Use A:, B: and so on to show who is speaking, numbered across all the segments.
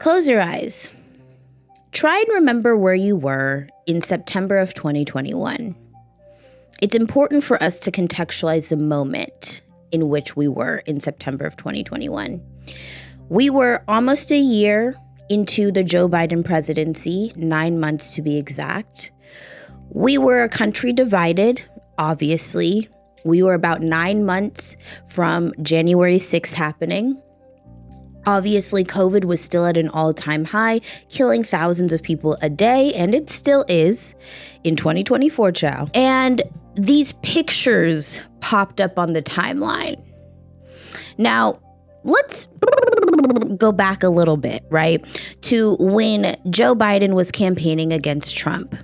A: Close your eyes. Try and remember where you were in September of 2021. It's important for us to contextualize the moment in which we were in September of 2021. We were almost a year into the Joe Biden presidency, 9 months to be exact. We were a country divided, obviously. We were about 9 months from January 6th happening. Obviously, COVID was still at an all-time high, killing thousands of people a day, and it still is in 2024, child. And these pictures popped up on the timeline. Now, let's go back a little bit, right, to when Joe Biden was campaigning against Trump.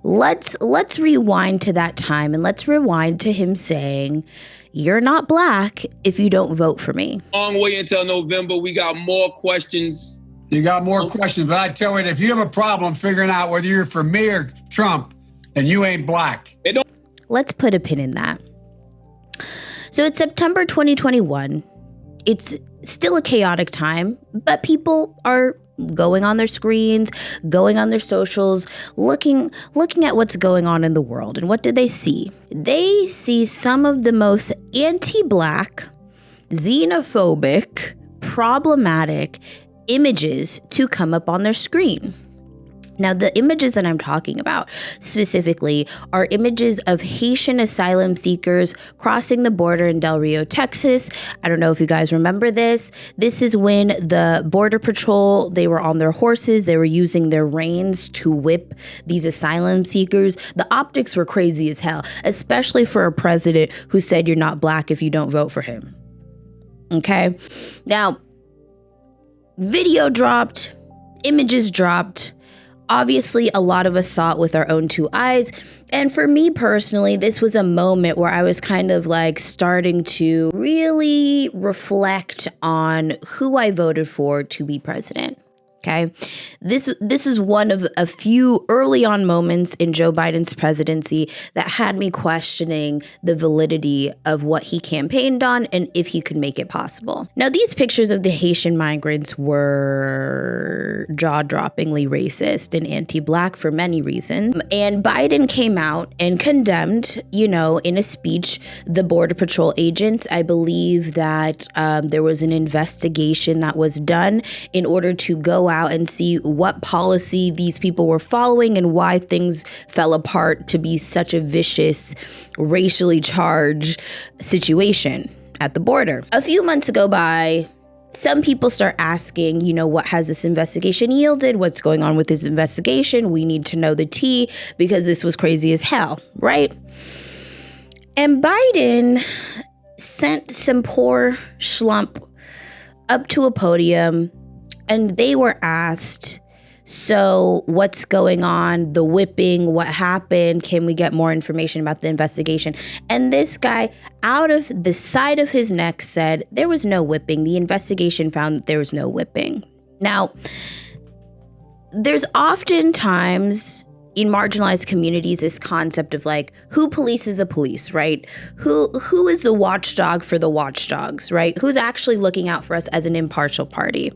A: Let's rewind to that time, and let's rewind to him saying, "You're not black if you don't vote for me."
B: Long way until November. We got more questions.
C: You got more questions, but I tell you, if you have a problem figuring out whether you're for me or Trump, then you ain't black.
A: Let's put a pin in that. So it's September 2021. It's still a chaotic time, but people are going on their screens, going on their socials, looking at what's going on in the world. And what do they see? They see some of the most anti-black, xenophobic, problematic images to come up on their screen. Now, the images that I'm talking about specifically are images of Haitian asylum seekers crossing the border in Del Rio, Texas. I don't know if you guys remember this. This is when the Border Patrol, they were on their horses. They were using their reins to whip these asylum seekers. The optics were crazy as hell, especially for a president who said you're not black if you don't vote for him. Okay? Now, video dropped, images dropped. Obviously, a lot of us saw it with our own two eyes. And for me personally, this was a moment where I was kind of like starting to really reflect on who I voted for to be president. Okay, this is one of a few early on moments in Joe Biden's presidency that had me questioning the validity of what he campaigned on and if he could make it possible. Now, these pictures of the Haitian migrants were jaw-droppingly racist and anti-black for many reasons. And Biden came out and condemned, in a speech, the Border Patrol agents. I believe that there was an investigation that was done in order to go out and see what policy these people were following and why things fell apart to be such a vicious, racially charged situation at the border. A few months go by. Some people start asking, what has this investigation yielded? What's going on with this investigation? We need to know the tea because this was crazy as hell, right? And Biden sent some poor schlump up to a podium and they were asked, so what's going on? The whipping, what happened? Can we get more information about the investigation? And this guy, out of the side of his neck, said there was no whipping. The investigation found that there was no whipping. Now, there's oftentimes in marginalized communities this concept of like, who polices the police, right? Who is the watchdog for the watchdogs, right? Who's actually looking out for us as an impartial party?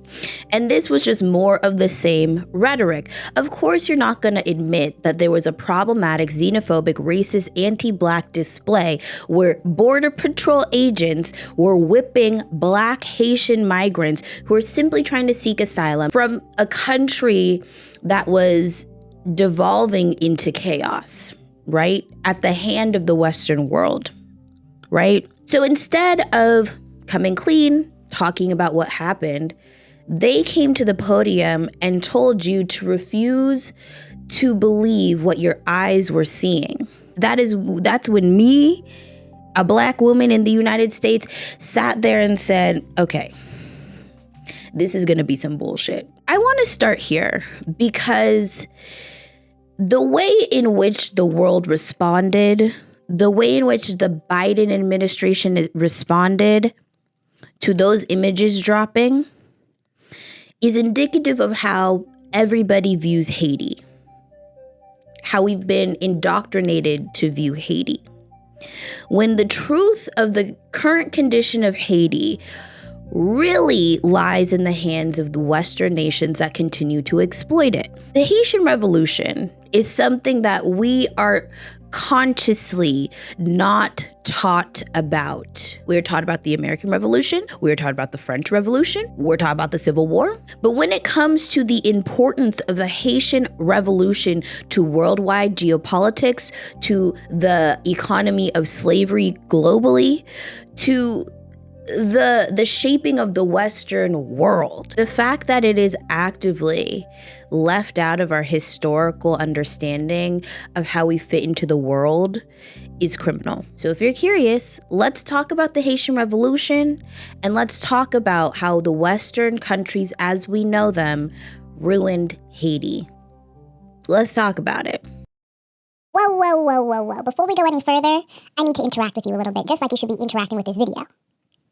A: And this was just more of the same rhetoric. Of course, you're not going to admit that there was a problematic, xenophobic, racist, anti-black display where Border Patrol agents were whipping Black Haitian migrants who were simply trying to seek asylum from a country that was devolving into chaos, right? At the hand of the Western world, right? So instead of coming clean, talking about what happened, they came to the podium and told you to refuse to believe what your eyes were seeing. That's when me, a Black woman in the United States, sat there and said, okay, this is going to be some bullshit. I want to start here because the way in which the world responded, the way in which the Biden administration responded to those images dropping is indicative of how everybody views Haiti, how we've been indoctrinated to view Haiti. When the truth of the current condition of Haiti really lies in the hands of the Western nations that continue to exploit it. The Haitian Revolution is something that we are consciously not taught about. We're taught about the American Revolution, we're taught about the French Revolution, we're taught about the Civil War. But when it comes to the importance of the Haitian Revolution to worldwide geopolitics, to the economy of slavery globally, to the shaping of the Western world, the fact that it is actively left out of our historical understanding of how we fit into the world is criminal. So if you're curious, let's talk about the Haitian Revolution, and let's talk about how the Western countries as we know them ruined Haiti. Let's talk about it.
D: Whoa. Before we go any further, I need to interact with you a little bit, just like you should be interacting with this video.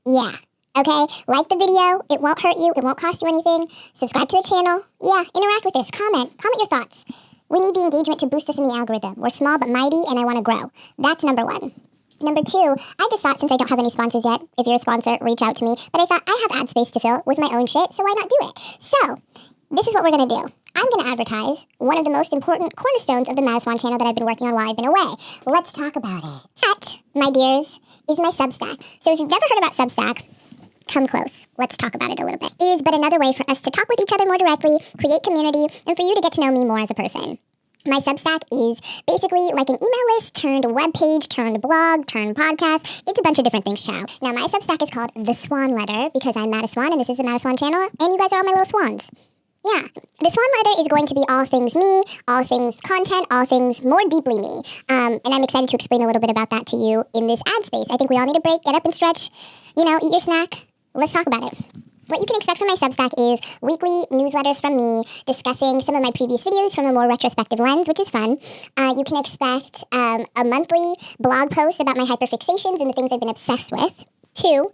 D: Yeah. Okay, like the video. It won't hurt you. It won't cost you anything. Subscribe to the channel. Yeah, interact with this. Comment your thoughts. We need the engagement to boost us in the algorithm. We're small but mighty, and I want to grow. That's number one. Number two, I just thought, since I don't have any sponsors yet, if you're a sponsor, reach out to me. But I thought I have ad space to fill with my own shit, so why not do it? So, this is what we're going to do. I'm going to advertise one of the most important cornerstones of the Madiswan channel that I've been working on while I've been away. Let's talk about it. That, my dears, is my Substack. So if you've never heard about Substack, come close. Let's talk about it a little bit. It is but another way for us to talk with each other more directly, create community, and for you to get to know me more as a person. My Substack is basically like an email list turned web page, turned blog, turned podcast. It's a bunch of different things, child. Now, my Substack is called The Swan Letter because I'm Madiswan and this is the Madiswan channel, and you guys are all my little swans. Yeah, the Swan Letter is going to be all things me, all things content, all things more deeply me. And I'm excited to explain a little bit about that to you in this ad space. I think we all need a break, get up and stretch, eat your snack. Let's talk about it. What you can expect from my Substack is weekly newsletters from me discussing some of my previous videos from a more retrospective lens, which is fun. You can expect a monthly blog post about my hyperfixations and the things I've been obsessed with. 2.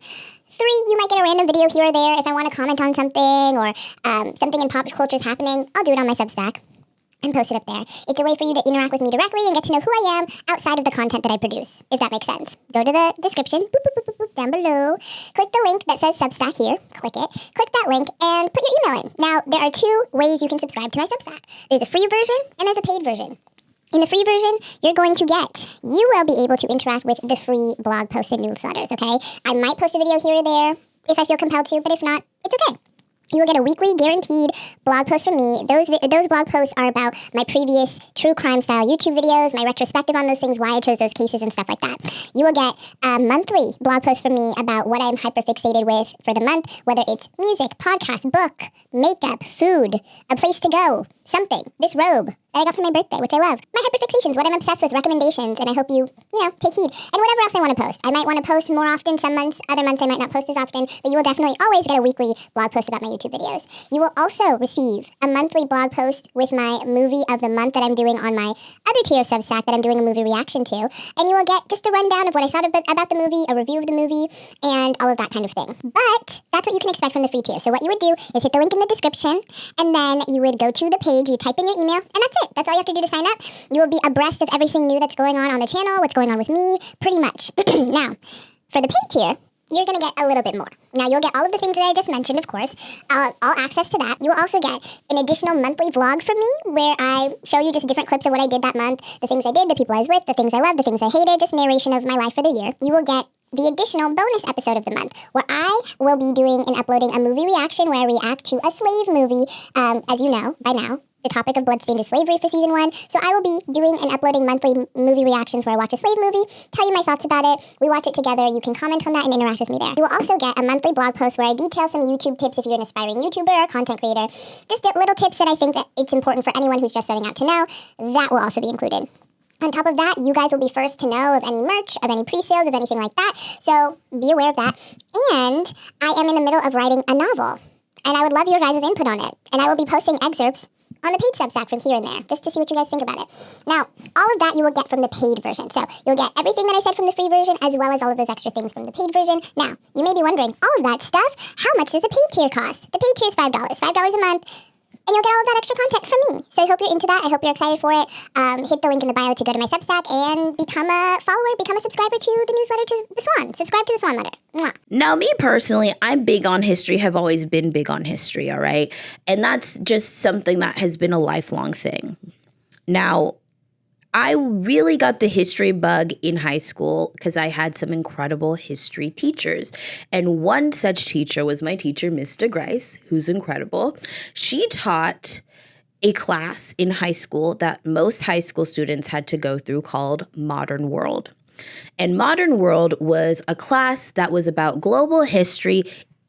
D: 3, you might get a random video here or there if I want to comment on something or something in pop culture is happening. I'll do it on my Substack and post it up there. It's a way for you to interact with me directly and get to know who I am outside of the content that I produce, if that makes sense. Go to the description, down below. Click the link that says Substack here. Click it. Click that link and put your email in. Now, there are 2 ways you can subscribe to my Substack. There's a free version and there's a paid version. In the free version, you will be able to interact with the free blog posts and newsletters, okay? I might post a video here or there if I feel compelled to, but if not, it's okay. You will get a weekly guaranteed blog post from me. Those blog posts are about my previous true crime style YouTube videos, my retrospective on those things, why I chose those cases and stuff like that. You will get a monthly blog post from me about what I'm hyperfixated with for the month, whether it's music, podcast, book, makeup, food, a place to go, something, this robe that I got for my birthday, which I love. My hyperfixations, what I'm obsessed with, recommendations, and I hope you take heed. And whatever else I want to post. I might want to post more often some months, other months I might not post as often, but you will definitely always get a weekly blog post about my YouTube videos. You will also receive a monthly blog post with my movie of the month that I'm doing on my other tier of Substack that I'm doing a movie reaction to, and you will get just a rundown of what I thought about the movie, a review of the movie, and all of that kind of thing. But that's what you can expect from the free tier. So what you would do is hit the link in the description, and then you would go to the page, you type in your email, and that's it. That's all you have to do to sign up. You will be abreast of everything new that's going on the channel, what's going on with me, pretty much. Now, for the paid tier, you're going to get a little bit more. Now, you'll get all of the things that I just mentioned, of course, all access to that. You will also get an additional monthly vlog from me where I show you just different clips of what I did that month, the things I did, the people I was with, the things I loved, the things I hated, just narration of my life for the year. You will get the additional bonus episode of the month, where I will be doing and uploading a movie reaction where I react to a slave movie, as you know by now. The topic of Bloodstained is slavery for season 1. So I will be doing and uploading monthly movie reactions where I watch a slave movie, tell you my thoughts about it, we watch it together, you can comment on that and interact with me there. You will also get a monthly blog post where I detail some YouTube tips if you're an aspiring YouTuber or content creator. Just little tips that I think that it's important for anyone who's just starting out to know. That will also be included. On top of that, you guys will be first to know of any merch, of any pre-sales, of anything like that. So be aware of that. And I am in the middle of writing a novel. And I would love your guys' input on it. And I will be posting excerpts on the paid Substack from here and there, just to see what you guys think about it. Now, all of that you will get from the paid version. So you'll get everything that I said from the free version, as well as all of those extra things from the paid version. Now, you may be wondering, all of that stuff, how much does a paid tier cost? The paid tier is $5. $5 a month. And you'll get all of that extra content from me. So I hope you're into that. I hope you're excited for it. Hit the link in the bio to go to my Substack and become a follower, become a subscriber to the newsletter to the Swan. Subscribe to the Swan letter. Mwah.
A: Now, me personally, I'm big on history, have always been big on history, all right? And that's just something that has been a lifelong thing. Now, I really got the history bug in high school because I had some incredible history teachers. And one such teacher was my teacher, Miss DeGrice, who's incredible. She taught a class in high school that most high school students had to go through called Modern World. And Modern World was a class that was about global history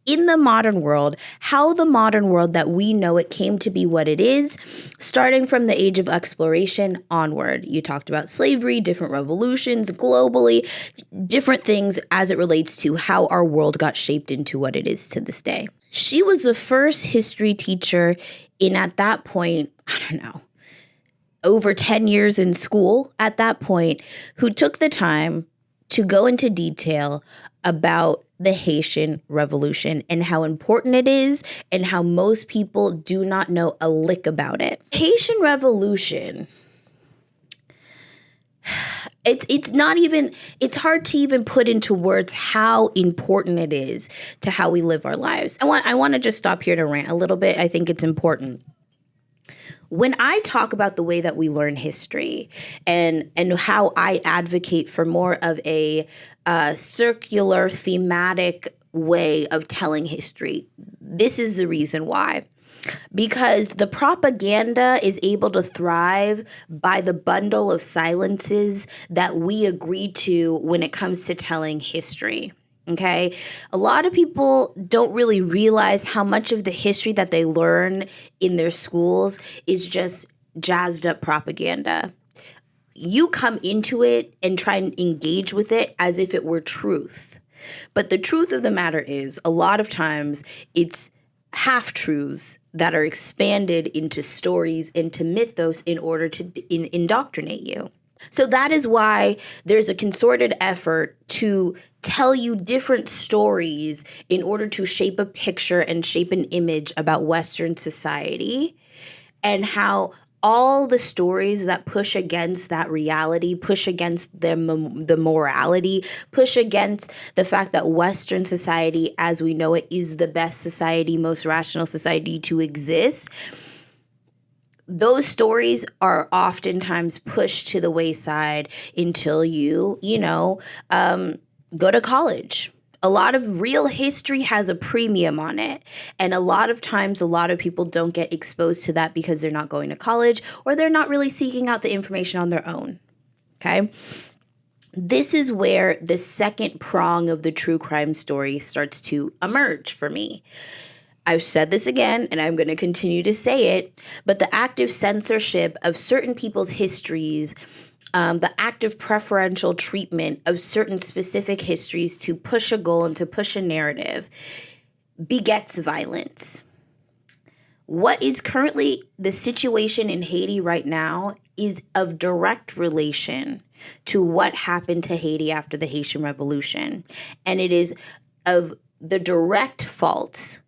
A: in the modern world, how the modern world that we know it came to be what it is, starting from the age of exploration onward. You talked about slavery, different revolutions globally, different things as it relates to how our world got shaped into what it is to this day. She was the first history teacher in, at that point, I don't know, over 10 years in school at that point, who took the time to go into detail about the Haitian Revolution and how important it is and how most people do not know a lick about it. Haitian Revolution, it's hard to even put into words how important it is to how we live our lives. I want to just stop here to rant a little bit. I think it's important. When I talk about the way that we learn history and how I advocate for more of a circular, thematic way of telling history, this is the reason why. Because the propaganda is able to thrive by the bundle of silences that we agree to when it comes to telling history. Okay, a lot of people don't really realize how much of the history that they learn in their schools is just jazzed up propaganda. You come into it and try and engage with it as if it were truth. But the truth of the matter is, a lot of times it's half-truths that are expanded into stories, into mythos in order to indoctrinate you. So that is why there's a concerted effort to tell you different stories in order to shape a picture and shape an image about Western society, and how all the stories that push against that reality, push against the morality, push against the fact that Western society as we know it is the best society, most rational society to exist. Those stories are oftentimes pushed to the wayside until you go to college. A lot of real history has a premium on it. And a lot of times, a lot of people don't get exposed to that because they're not going to college or they're not really seeking out the information on their own. Okay? This is where the second prong of the true crime story starts to emerge for me. I've said this again, and I'm going to continue to say it, but the active censorship of certain people's histories, the active preferential treatment of certain specific histories to push a goal and to push a narrative begets violence. What is currently the situation in Haiti right now is of direct relation to what happened to Haiti after the Haitian Revolution. And it is of the direct fault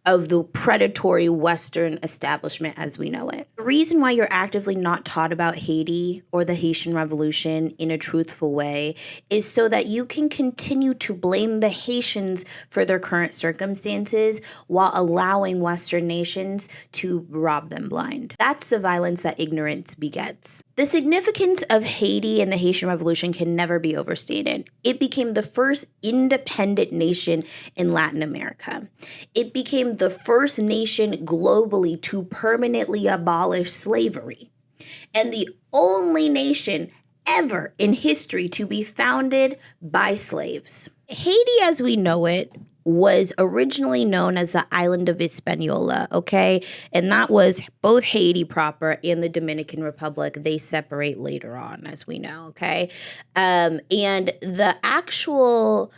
A: of the predatory Western establishment as we know it. The reason why you're actively not taught about Haiti or the Haitian Revolution in a truthful way is so that you can continue to blame the Haitians for their current circumstances while allowing Western nations to rob them blind. That's the violence that ignorance begets. The significance of Haiti and the Haitian Revolution can never be overstated. It became the first independent nation in Latin America. It became the first nation globally to permanently abolish slavery, and the only nation ever in history to be founded by slaves. Haiti, as we know it, was originally known as the island of Hispaniola, okay? And that was both Haiti proper and the Dominican Republic. They separate later on, as we know, okay? And the actual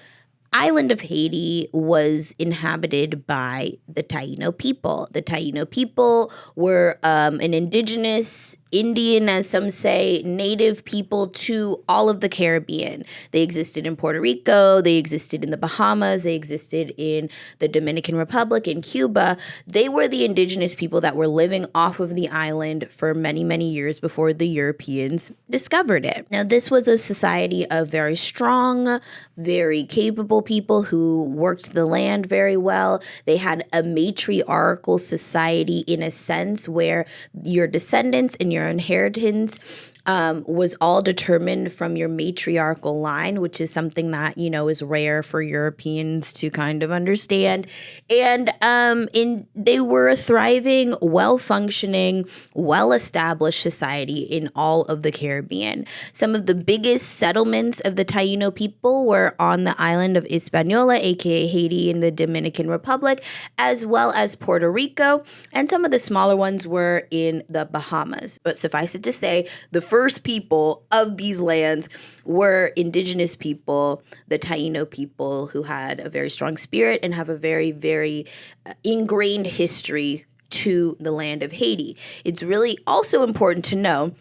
A: island of Haiti was inhabited by the Taino people. The Taino people were an indigenous Indian, as some say, native people to all of the Caribbean. They existed in Puerto Rico, they existed in the Bahamas, they existed in the Dominican Republic, in Cuba. They were the indigenous people that were living off of the island for many, many years before the Europeans discovered it. Now, this was a society of very strong, very capable people who worked the land very well. They had a matriarchal society in a sense where your descendants and your inheritance was all determined from your matriarchal line, which is something that, is rare for Europeans to kind of understand. And they were a thriving, well-functioning, well-established society in all of the Caribbean. Some of the biggest settlements of the Taino people were on the island of Hispaniola, aka Haiti and the Dominican Republic, as well as Puerto Rico, and some of the smaller ones were in the Bahamas. But suffice it to say, the first people of these lands were indigenous people, the Taino people, who had a very strong spirit and have a very, very ingrained history to the land of Haiti. It's really also important to know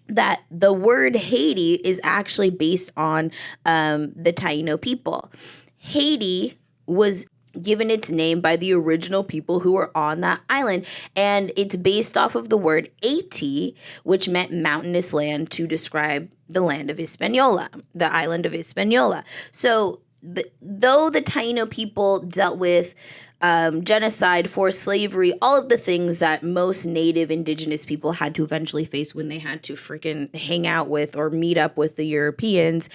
A: that the word Haiti is actually based on the Taino people. Haiti was given its name by the original people who were on that island, and it's based off of the word Haiti, which meant mountainous land to describe the land of Hispaniola, the island of Hispaniola. So though the Taino people dealt with genocide, forced slavery, all of the things that most native indigenous people had to eventually face when they had to freaking hang out with or meet up with the Europeans,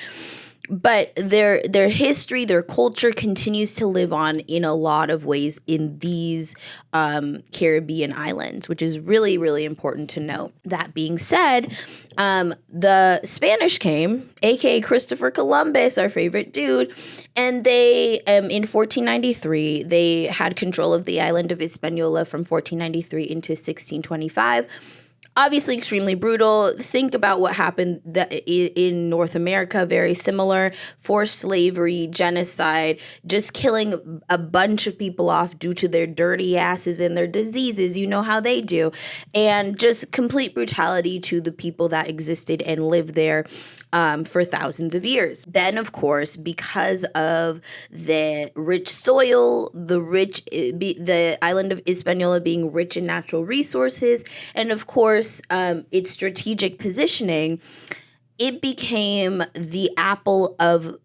A: but their history, their culture continues to live on in a lot of ways in these Caribbean islands, which is really, really important to note. That being said, the Spanish came, aka Christopher Columbus, our favorite dude, and they, in 1493, they had control of the island of Hispaniola from 1493 into 1625. Obviously extremely brutal. Think about what happened in North America, very similar. Forced slavery, genocide, just killing a bunch of people off due to their dirty asses and their diseases. You know how they do. And just complete brutality to the people that existed and lived there for thousands of years. Then, of course, because of the rich soil, the island of Hispaniola being rich in natural resources, and of course, its strategic positioning, it became the apple of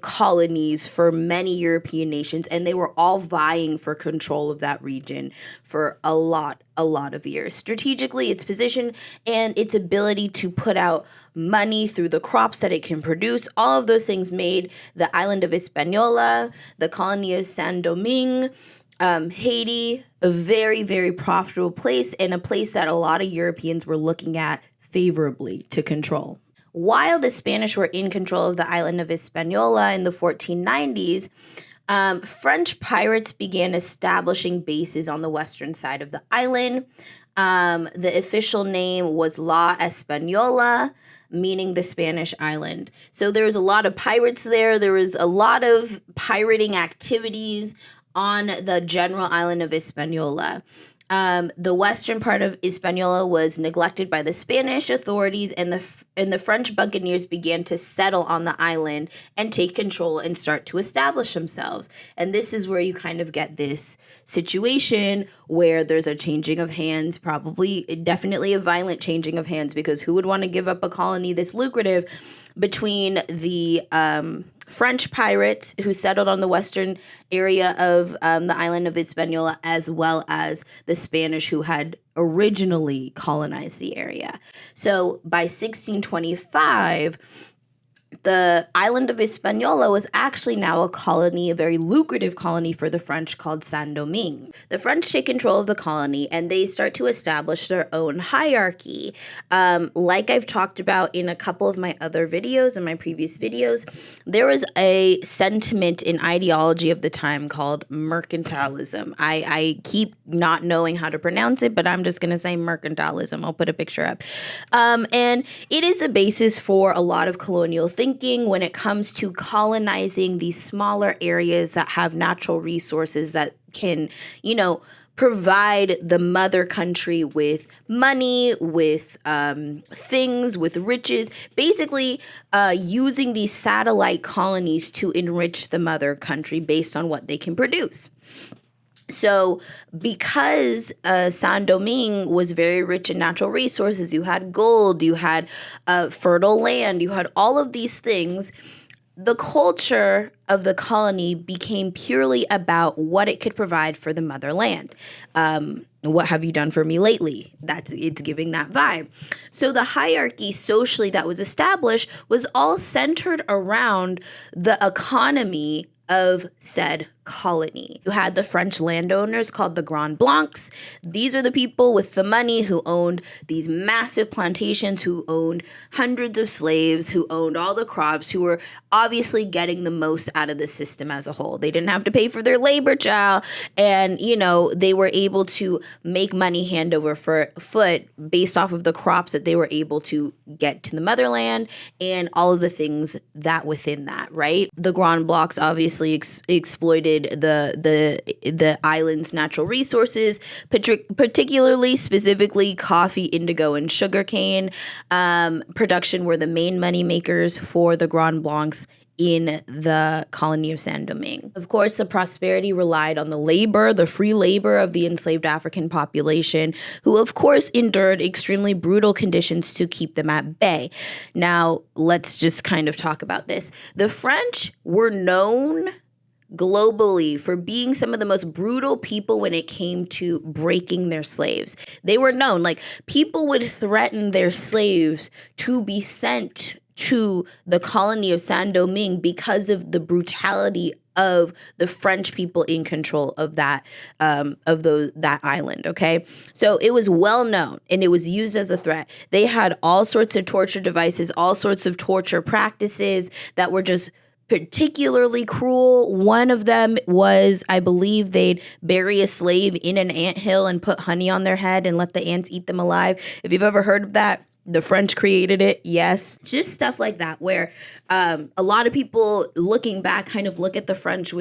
A: colonies for many European nations, and they were all vying for control of that region for a lot of years. Strategically, its position and its ability to put out money through the crops that it can produce, all of those things made the island of Hispaniola, the colony of Saint-Domingue, Haiti, a very, very profitable place, and a place that a lot of Europeans were looking at favorably to control. While the Spanish were in control of the island of Hispaniola in the 1490s, French pirates began establishing bases on the western side of the island. The official name was La Española, meaning the Spanish island. So there was a lot of pirates there. There was a lot of pirating activities on the general island of Hispaniola. The western part of Hispaniola was neglected by the Spanish authorities, and the French buccaneers began to settle on the island and take control and start to establish themselves. And this is where you kind of get this situation where there's a changing of hands, definitely a violent changing of hands, because who would want to give up a colony this lucrative between the French pirates who settled on the western area of the island of Hispaniola, as well as the Spanish who had originally colonized the area. So by 1625, the island of Hispaniola was actually now a colony, a very lucrative colony for the French called Saint-Domingue. The French take control of the colony and they start to establish their own hierarchy. Like I've talked about in a couple of my other videos, in my previous videos, there was a sentiment in ideology of the time called mercantilism. I keep not knowing how to pronounce it, but I'm just going to say mercantilism. I'll put a picture up. And it is a basis for a lot of colonial thinking when it comes to colonizing these smaller areas that have natural resources that can, provide the mother country with money, with things, with riches, basically using these satellite colonies to enrich the mother country based on what they can produce. So because Saint-Domingue was very rich in natural resources, you had gold, you had fertile land, you had all of these things, the culture of the colony became purely about what it could provide for the motherland. What have you done for me lately? It's giving that vibe. So the hierarchy socially that was established was all centered around the economy of said colony. You had the French landowners called the Grand Blancs. These are the people with the money who owned these massive plantations, who owned hundreds of slaves, who owned all the crops, who were obviously getting the most out of the system as a whole. They didn't have to pay for their labor, child, and they were able to make money hand over foot based off of the crops that they were able to get to the motherland and all of the things that within that, right? The Grand Blancs obviously exploited the island's natural resources, particularly specifically coffee, indigo, and sugarcane. Production were the main money makers for the Grand Blancs in the colony of Saint-Domingue. Of course, the prosperity relied on the free labor of the enslaved African population, who of course endured extremely brutal conditions to keep them at bay. Now, let's just kind of talk about this. The French were known globally for being some of the most brutal people when it came to breaking their slaves. They were known, like, people would threaten their slaves to be sent to the colony of Saint-Domingue because of the brutality of the French people in control of that island, okay? So it was well known, and it was used as a threat. They had all sorts of torture devices, all sorts of torture practices that were just particularly cruel. One of them was, I believe, they'd bury a slave in an anthill and put honey on their head and let the ants eat them alive. If you've ever heard of that, the French created it, yes. Just stuff like that, where a lot of people looking back kind of look at the French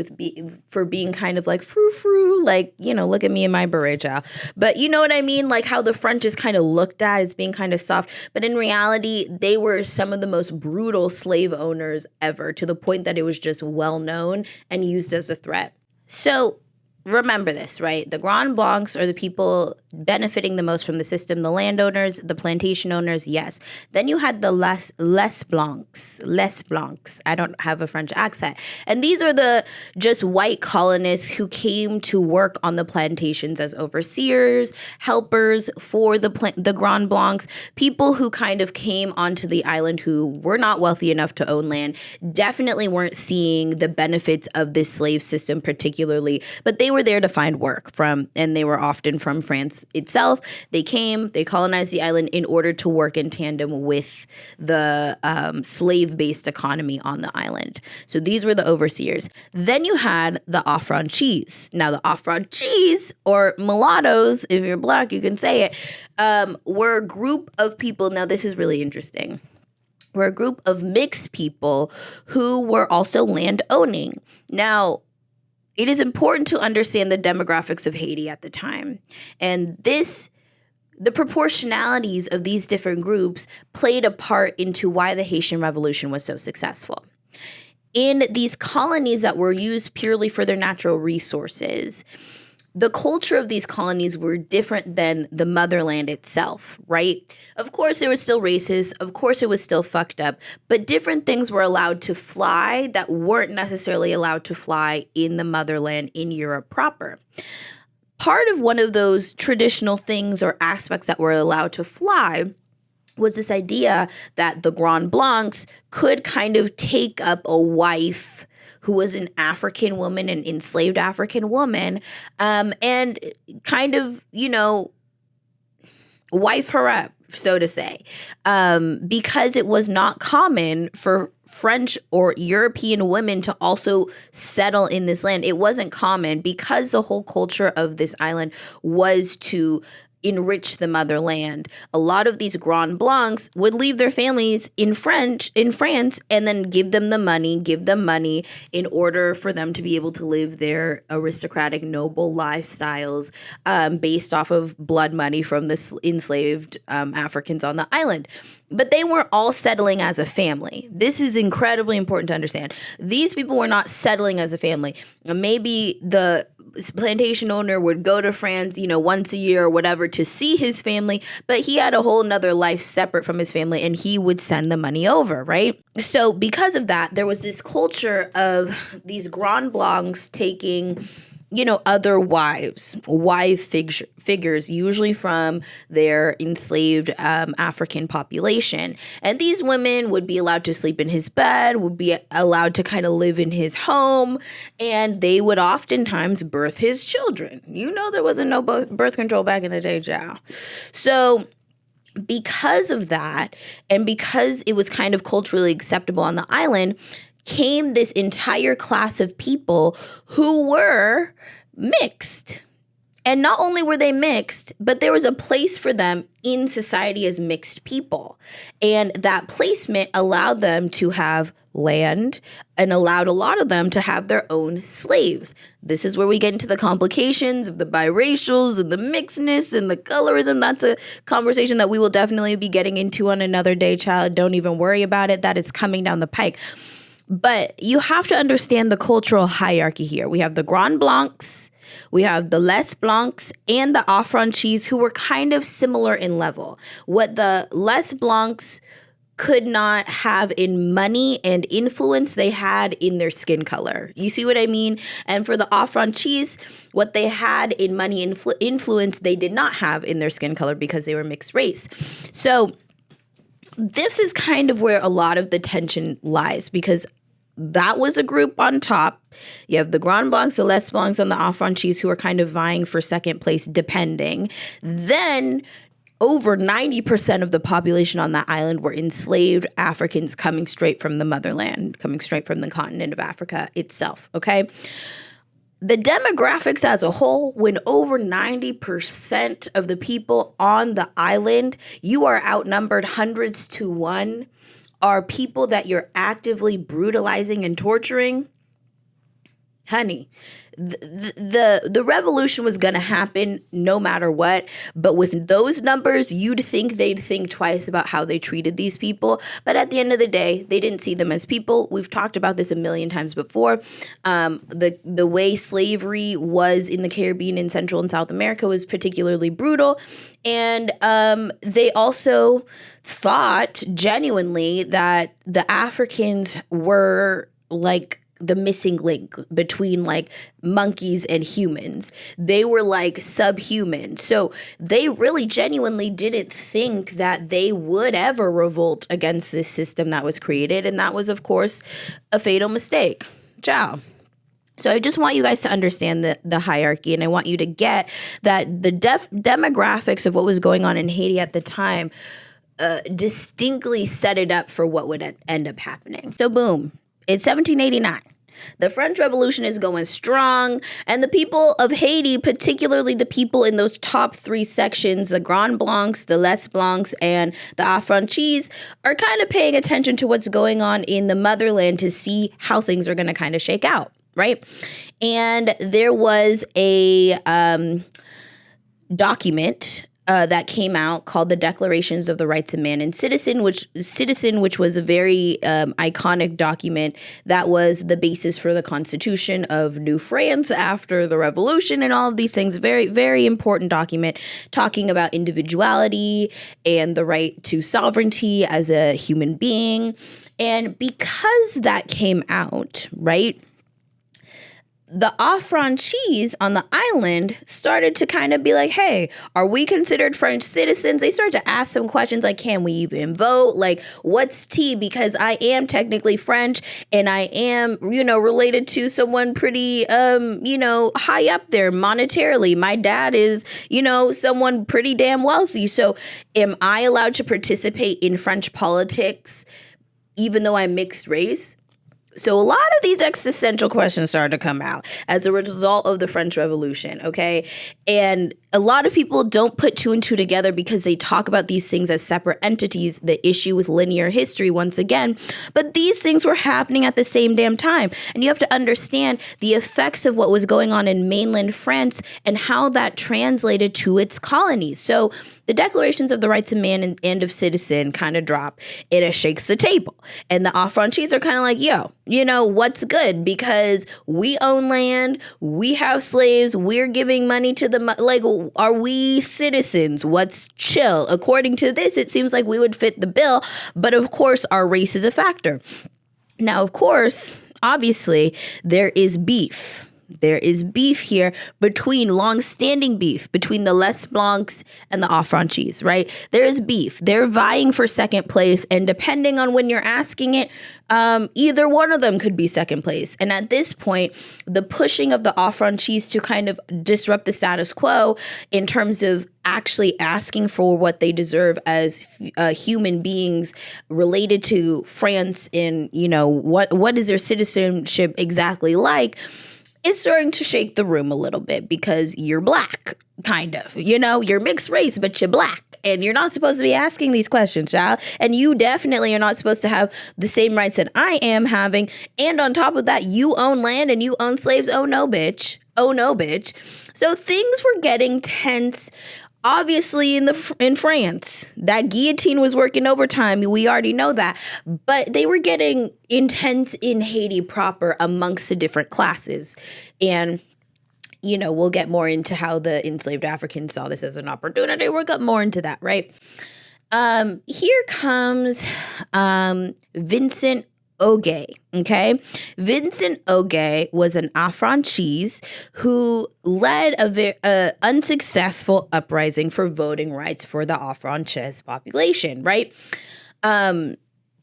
A: for being kind of like frou-frou, like, look at me in my beret, child. But you know what I mean? Like how the French is kind of looked at as being kind of soft. But in reality, they were some of the most brutal slave owners ever, to the point that it was just well known and used as a threat. So remember this, right? The Grand Blancs are the people benefiting the most from the system. The landowners, the plantation owners, yes. Then you had the Les Blancs. I don't have a French accent. And these are the just white colonists who came to work on the plantations as overseers, helpers for the Grand Blancs, people who kind of came onto the island who were not wealthy enough to own land, definitely weren't seeing the benefits of this slave system particularly, but they were there to find work and they were often from France itself. They came, they colonized the island in order to work in tandem with the slave-based economy on the island. So these were the overseers. Then you had the affranchis. Now the affranchis, or mulattoes, if you're black, you can say it, were a group of people. Now this is really interesting. We're a group of mixed people who were also land owning. Now, it is important to understand the demographics of Haiti at the time. And the proportionalities of these different groups played a part into why the Haitian Revolution was so successful. In these colonies that were used purely for their natural resources, the culture of these colonies were different than the motherland itself, right? Of course, it was still racist. Of course, it was still fucked up. But different things were allowed to fly that weren't necessarily allowed to fly in the motherland in Europe proper. Part of one of those traditional things or aspects that were allowed to fly was this idea that the Grand Blancs could kind of take up a wife who was an African woman, an enslaved African woman, and kind of, wife her up, so to say, because it was not common for French or European women to also settle in this land. It wasn't common because the whole culture of this island was to enrich the motherland. A lot of these Grand Blancs would leave their families in France and then give them money in order for them to be able to live their aristocratic, noble lifestyles based off of blood money from the enslaved Africans on the island. But they weren't all settling as a family. This is incredibly important to understand. These people were not settling as a family. Maybe the plantation owner would go to France, once a year or whatever to see his family, but he had a whole nother life separate from his family and he would send the money over, right? So because of that, there was this culture of these Grand Blancs taking other wife figures, usually from their enslaved African population. And these women would be allowed to sleep in his bed, would be allowed to kind of live in his home, and they would oftentimes birth his children. There wasn't no birth control back in the day, Jow. So because of that, and because it was kind of culturally acceptable on the island, came this entire class of people who were mixed. And not only were they mixed, but there was a place for them in society as mixed people. And that placement allowed them to have land and allowed a lot of them to have their own slaves. This is where we get into the complications of the biracials and the mixedness and the colorism. That's a conversation that we will definitely be getting into on another day, child. Don't even worry about it. That is coming down the pike. But you have to understand the cultural hierarchy here. We have the Grand Blancs, we have the Les Blancs, and the Affranchis, who were kind of similar in level. What the Les Blancs could not have in money and influence, they had in their skin color. You see what I mean? And for the Affranchis, what they had in money influence, they did not have in their skin color because they were mixed race. So this is kind of where a lot of the tension lies, because that was a group on top. You have the Grand Blancs, the Les Blancs, and the Affranchis, who are kind of vying for second place, depending. Then over 90% of the population on that island were enslaved Africans coming straight from the motherland, coming straight from the continent of Africa itself, okay? The demographics as a whole, when over 90% of the people on the island, you are outnumbered hundreds to one, are people that you're actively brutalizing and torturing, honey, the revolution was going to happen no matter what. But with those numbers, you'd think they'd think twice about how they treated these people. But at the end of the day, they didn't see them as people. We've talked about this a million times before. The way slavery was in the Caribbean and Central and South America was particularly brutal. And they also thought genuinely that the Africans were like the missing link between like monkeys and humans. They were like subhuman. So they really genuinely didn't think that they would ever revolt against this system that was created. And that was, of course, a fatal mistake. Ciao. So I just want you guys to understand the hierarchy, and I want you to get that the demographics of what was going on in Haiti at the time distinctly set it up for what would end up happening. So boom, it's 1789. The French Revolution is going strong, and the people of Haiti, particularly the people in those top three sections, the Grand Blancs, the Les Blancs, and the Affranchis, are kind of paying attention to what's going on in the motherland to see how things are going to kind of shake out. Right. And there was a document that came out called the Declarations of the Rights of Man and Citizen, which was a very iconic document that was the basis for the Constitution of New France after the Revolution and all of these things. Very, very important document talking about individuality and the right to sovereignty as a human being. And because that came out, right, the Affranchis on the island started to kind of be like, hey, are we considered French citizens? They started to ask some questions like, can we even vote? Like, what's tea? Because I am technically French and I am, related to someone pretty, high up there monetarily. My dad is, someone pretty damn wealthy. So am I allowed to participate in French politics even though I'm mixed race? So a lot of these existential questions started to come out as a result of the French Revolution, okay? And a lot of people don't put two and two together because they talk about these things as separate entities, the issue with linear history once again. But these things were happening at the same damn time. And you have to understand the effects of what was going on in mainland France and how that translated to its colonies. So the declarations of the rights of man and of citizen kind of drop. It shakes the table. And the affranchis are kind of like, yo, you know, what's good? Because we own land, we have slaves, we're giving money to the, like, are we citizens? What's chill? According to this, it seems like we would fit the bill. But of course, our race is a factor. Now, of course, obviously, there is beef. There is beef here long-standing beef between the Les Blancs and the affranchis, right? There is beef. They're vying for second place, and depending on when you're asking it, either one of them could be second place. And at this point, the pushing of the affranchis to kind of disrupt the status quo in terms of actually asking for what they deserve as human beings related to France and, you know, what is their citizenship exactly like, is starting to shake the room a little bit because you're black, kind of. You know, you're mixed race, but you're black. And you're not supposed to be asking these questions, child. And you definitely are not supposed to have the same rights that I am having. And on top of that, you own land and you own slaves. Oh, no, bitch. Oh, no, bitch. So things were getting tense. Obviously, in France, that guillotine was working overtime. We already know that. But they were getting intense in Haiti proper amongst the different classes. And, you know, we'll get more into how the enslaved Africans saw this as an opportunity. We'll get more into that, right? Here comes Vincent Ogé, okay? Vincent Ogé was an affranchis who led a very unsuccessful uprising for voting rights for the affranchis population, right?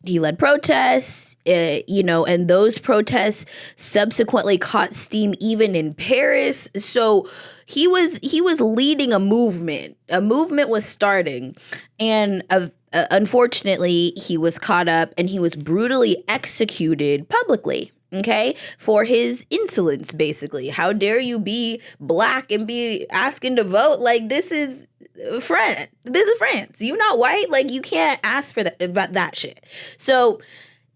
A: He led protests, you know, and those protests subsequently caught steam even in Paris. So he was leading a movement. A movement was starting, and unfortunately, he was caught up and he was brutally executed publicly. Okay, for his insolence, basically. How dare you be black and be asking to vote? Like, this is France. This is France. You not white? Like, you can't ask for that about that shit. So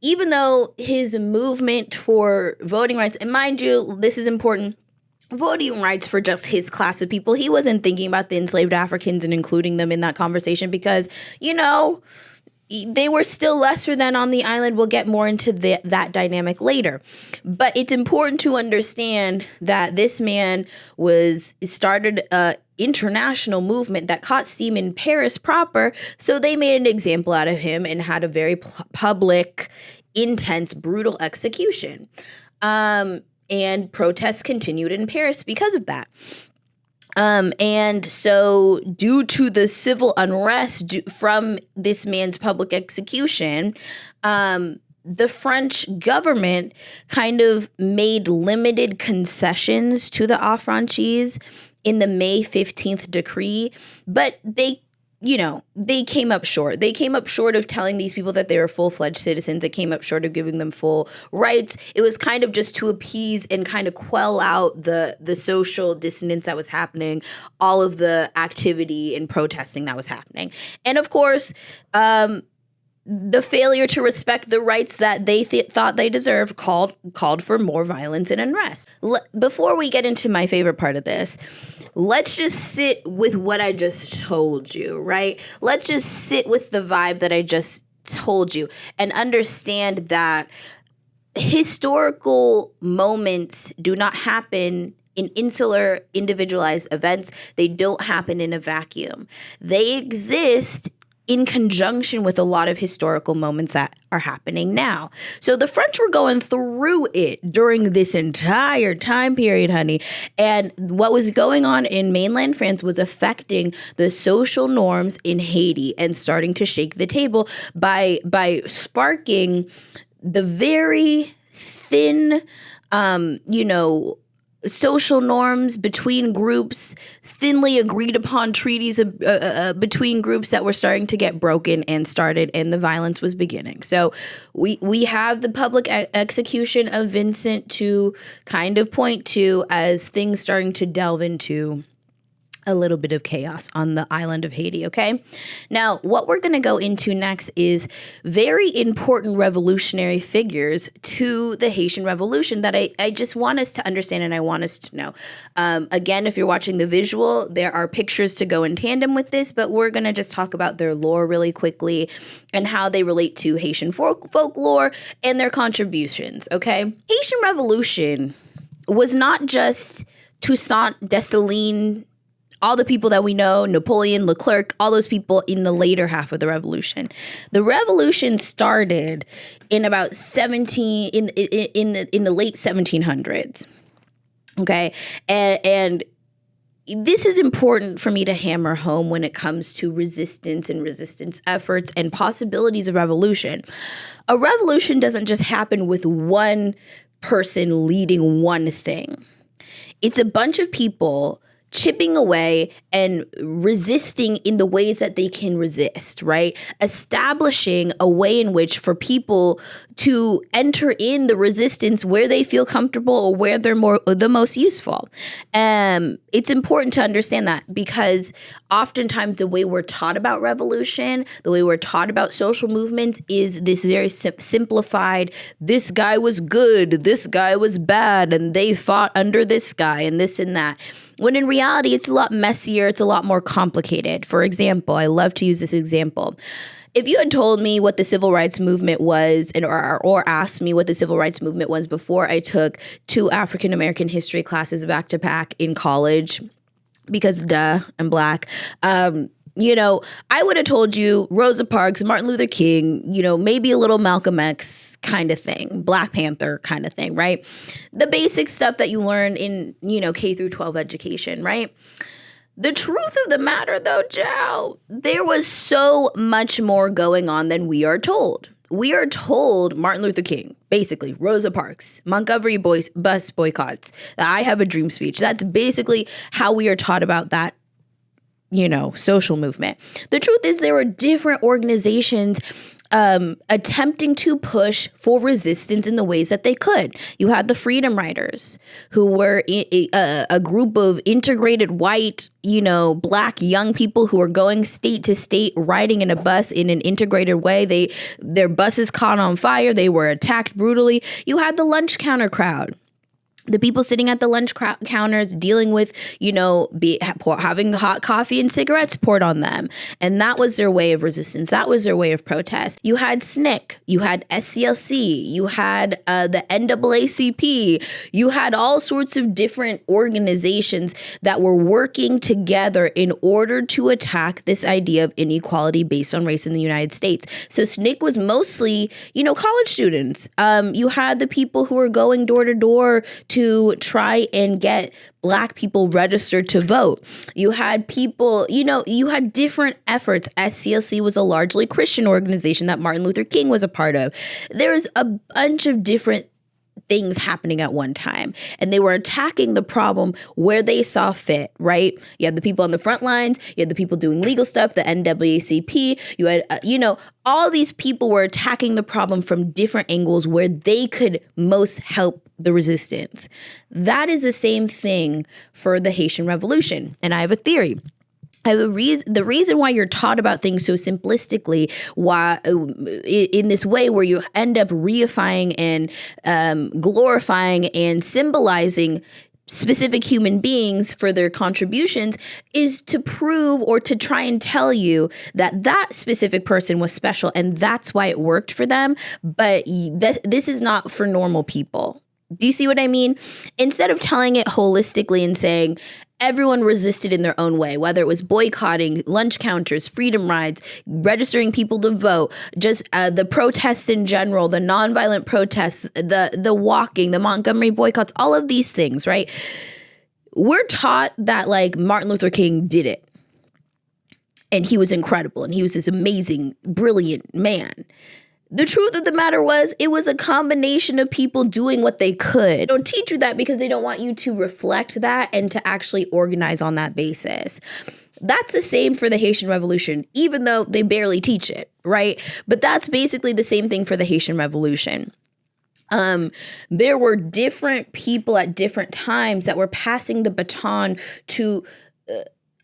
A: even though his movement for voting rights, and mind you, this is important, voting rights for just his class of people, he wasn't thinking about the enslaved Africans and including them in that conversation because, you know, they were still lesser than on the island. We'll get more into that dynamic later. But it's important to understand that this man started an international movement that caught steam in Paris proper. So they made an example out of him and had a very public, intense, brutal execution. And protests continued in Paris because of that. And so due to the civil unrest from this man's public execution, the French government kind of made limited concessions to the affranchis in the May 15th decree, but they came up short. They came up short of telling these people that they were full-fledged citizens. They came up short of giving them full rights. It was kind of just to appease and kind of quell out the social dissonance that was happening, all of the activity and protesting that was happening. And of course, the failure to respect the rights that they thought they deserved called for more violence and unrest. Before we get into my favorite part of this, let's just sit with what I just told you, right? Let's just sit with the vibe that I just told you and understand that historical moments do not happen in insular, individualized events. They don't happen in a vacuum. They exist in conjunction with a lot of historical moments that are happening now. So the French were going through it during this entire time period, honey. And what was going on in mainland France was affecting the social norms in Haiti and starting to shake the table by sparking the very thin, social norms between groups, thinly agreed upon treaties between groups that were starting to get broken and started, and the violence was beginning. So we have the public execution of Vincent to kind of point to as things starting to delve into a little bit of chaos on the island of Haiti, okay? Now, what we're going to go into next is very important revolutionary figures to the Haitian Revolution that I just want us to understand and I want us to know. Again, if you're watching the visual, there are pictures to go in tandem with this, but we're going to just talk about their lore really quickly and how they relate to Haitian folklore and their contributions, okay? Haitian Revolution was not just Toussaint, Dessalines, all the people that we know, Napoleon, Leclerc, all those people in the later half of the revolution. The revolution started in about in the late 1700s. Okay, and this is important for me to hammer home when it comes to resistance and resistance efforts and possibilities of revolution. A revolution doesn't just happen with one person leading one thing. It's a bunch of people chipping away and resisting in the ways that they can resist, right? Establishing a way in which for people to enter in the resistance where they feel comfortable or where they're the most useful. It's important to understand that because oftentimes the way we're taught about revolution, the way we're taught about social movements is this very simplified, this guy was good, this guy was bad, and they fought under this guy and this and that. When in reality, it's a lot messier, it's a lot more complicated. For example, I love to use this example. If you had told me what the civil rights movement was or asked me what the civil rights movement was before I took 2 African American history classes back to back in college, because I'm Black, I would have told you Rosa Parks, Martin Luther King, maybe a little Malcolm X kind of thing, Black Panther kind of thing, right? The basic stuff that you learn in, K through 12 education, right? The truth of the matter, though, Joe, there was so much more going on than we are told. We are told Martin Luther King, basically, Rosa Parks, Montgomery bus boycotts, the I Have a Dream speech. That's basically how we are taught about that social movement. The truth is there were different organizations attempting to push for resistance in the ways that they could. You had the Freedom Riders, who were a group of integrated white, Black young people who were going state to state, riding in a bus in an integrated way. Their buses caught on fire. They were attacked brutally. You had the lunch counter crowd. The people sitting at the lunch counters dealing with, having hot coffee and cigarettes poured on them. And that was their way of resistance. That was their way of protest. You had SNCC. You had SCLC. You had the NAACP. You had all sorts of different organizations that were working together in order to attack this idea of inequality based on race in the United States. So SNCC was mostly, college students. You had the people who were going door to door to try and get Black people registered to vote. You had people, you had different efforts. SCLC was a largely Christian organization that Martin Luther King was a part of. There was a bunch of different things happening at one time, and they were attacking the problem where they saw fit, right? You had the people on the front lines, you had the people doing legal stuff, the NAACP, you had, all these people were attacking the problem from different angles where they could most help the resistance. That is the same thing for the Haitian Revolution, and I have a theory. The reason why you're taught about things so simplistically, why in this way where you end up reifying and glorifying and symbolizing specific human beings for their contributions, is to prove or to try and tell you that that specific person was special and that's why it worked for them. But this is not for normal people. Do you see what I mean? Instead of telling it holistically and saying everyone resisted in their own way, whether it was boycotting, lunch counters, freedom rides, registering people to vote, just the protests in general, the nonviolent protests, the walking, the Montgomery boycotts, all of these things, right? We're taught that Martin Luther King did it. And he was incredible. And he was this amazing, brilliant man. The truth of the matter was, it was a combination of people doing what they could. They don't teach you that because they don't want you to reflect that and to actually organize on that basis. That's the same for the Haitian Revolution, even though they barely teach it, right? But that's basically the same thing for the Haitian Revolution. There were different people at different times that were passing the baton to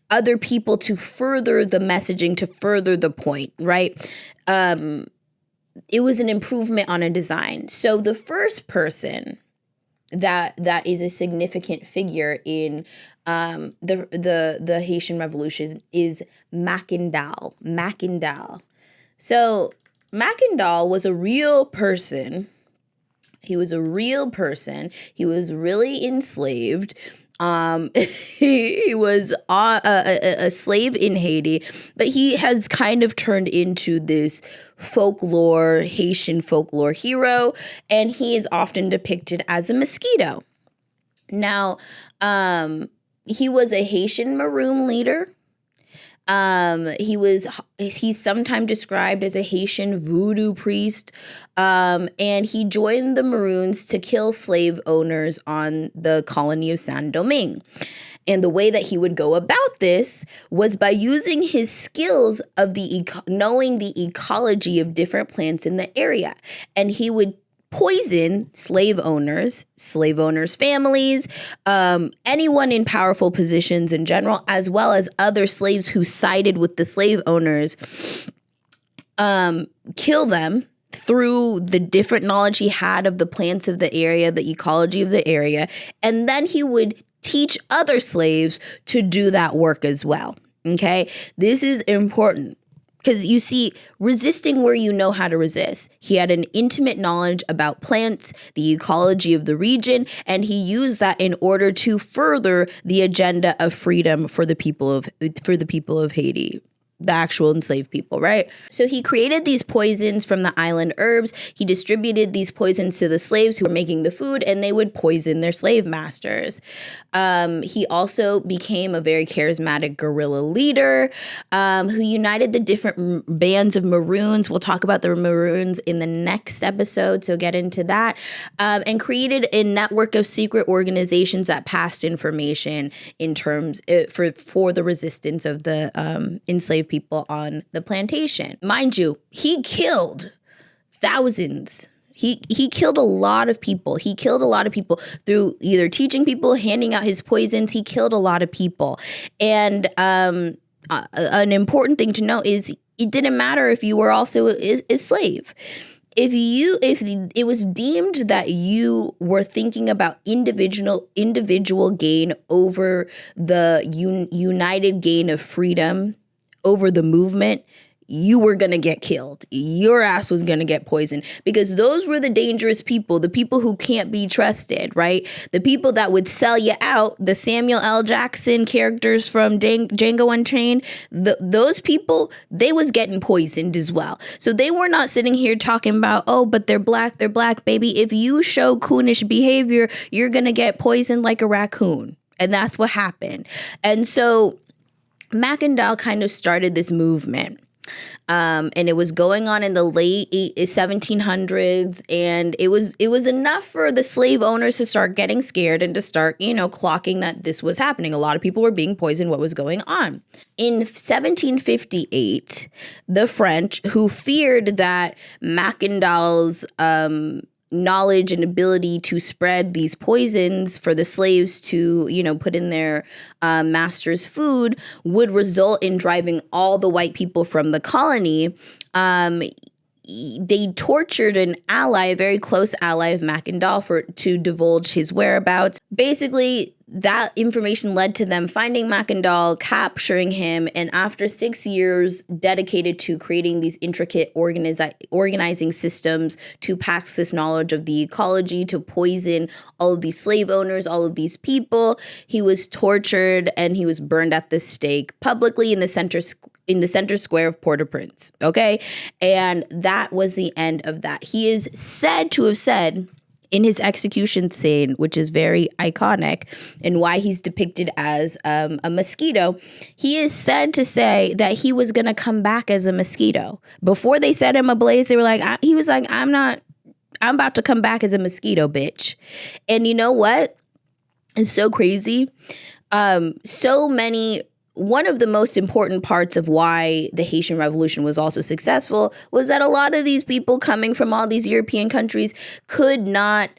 A: other people to further the messaging, to further the point, right? It was an improvement on a design. So the first person that is a significant figure in the Haitian Revolution is Mackandal. So Mackandal was a real person. He was a real person. He was really enslaved. He was a slave in Haiti, but he has kind of turned into this Haitian folklore hero, and he is often depicted as a mosquito. Now, he was a Haitian Maroon leader. He's sometimes described as a Haitian voodoo priest, and he joined the Maroons to kill slave owners on the colony of Saint-Domingue. And the way that he would go about this was by using his skills of knowing the ecology of different plants in the area. And he would poison slave owners' families, anyone in powerful positions in general, as well as other slaves who sided with the slave owners, kill them through the different knowledge he had of the plants of the area, the ecology of the area, and then he would teach other slaves to do that work as well. Okay? This is important. Because you see, resisting where you know how to resist. He had an intimate knowledge about plants, the ecology of the region, and he used that in order to further the agenda of freedom for the people of Haiti, the actual enslaved people, right? So he created these poisons from the island herbs. He distributed these poisons to the slaves who were making the food, and they would poison their slave masters. He also became a very charismatic guerrilla leader who united the different bands of Maroons. We'll talk about the Maroons in the next episode, so get into that. And created a network of secret organizations that passed information in terms for the resistance of the enslaved people on the plantation. Mind you, he killed thousands. He killed a lot of people. He killed a lot of people through either teaching people, handing out his poisons. He killed a lot of people. And an important thing to know is it didn't matter if you were also a slave. If it was deemed that you were thinking about individual gain over the united gain of freedom, over the movement, you were going to get killed. Your ass was going to get poisoned, because those were the dangerous people, the people who can't be trusted, right? The people that would sell you out, the Samuel L. Jackson characters from Django Unchained, those people, they was getting poisoned as well. So they were not sitting here talking about, oh, but they're black, baby. If you show coonish behavior, you're going to get poisoned like a raccoon. And that's what happened. And so Mackandal kind of started this movement. And it was going on in the late 1700s, and it was enough for the slave owners to start getting scared and to start, clocking that this was happening. A lot of people were being poisoned. What was going on? In 1758, the French, who feared that Mackandal's knowledge and ability to spread these poisons for the slaves to, put in their master's food, would result in driving all the white people from the colony. They tortured an ally, a very close ally of Mackandal, to divulge his whereabouts. Basically, that information led to them finding Mackandal, capturing him, and after 6 years dedicated to creating these intricate organizing systems to pass this knowledge of the ecology, to poison all of these slave owners, all of these people, he was tortured and he was burned at the stake publicly in the center square of Port-au-Prince, okay? And that was the end of that. He is said to have said in his execution scene, which is very iconic, and why he's depicted as a mosquito, he is said to say that he was going to come back as a mosquito. Before they set him ablaze, they were like, he was like, I'm about to come back as a mosquito, bitch. And you know what? It's so crazy. One of the most important parts of why the Haitian Revolution was also successful was that a lot of these people coming from all these European countries did not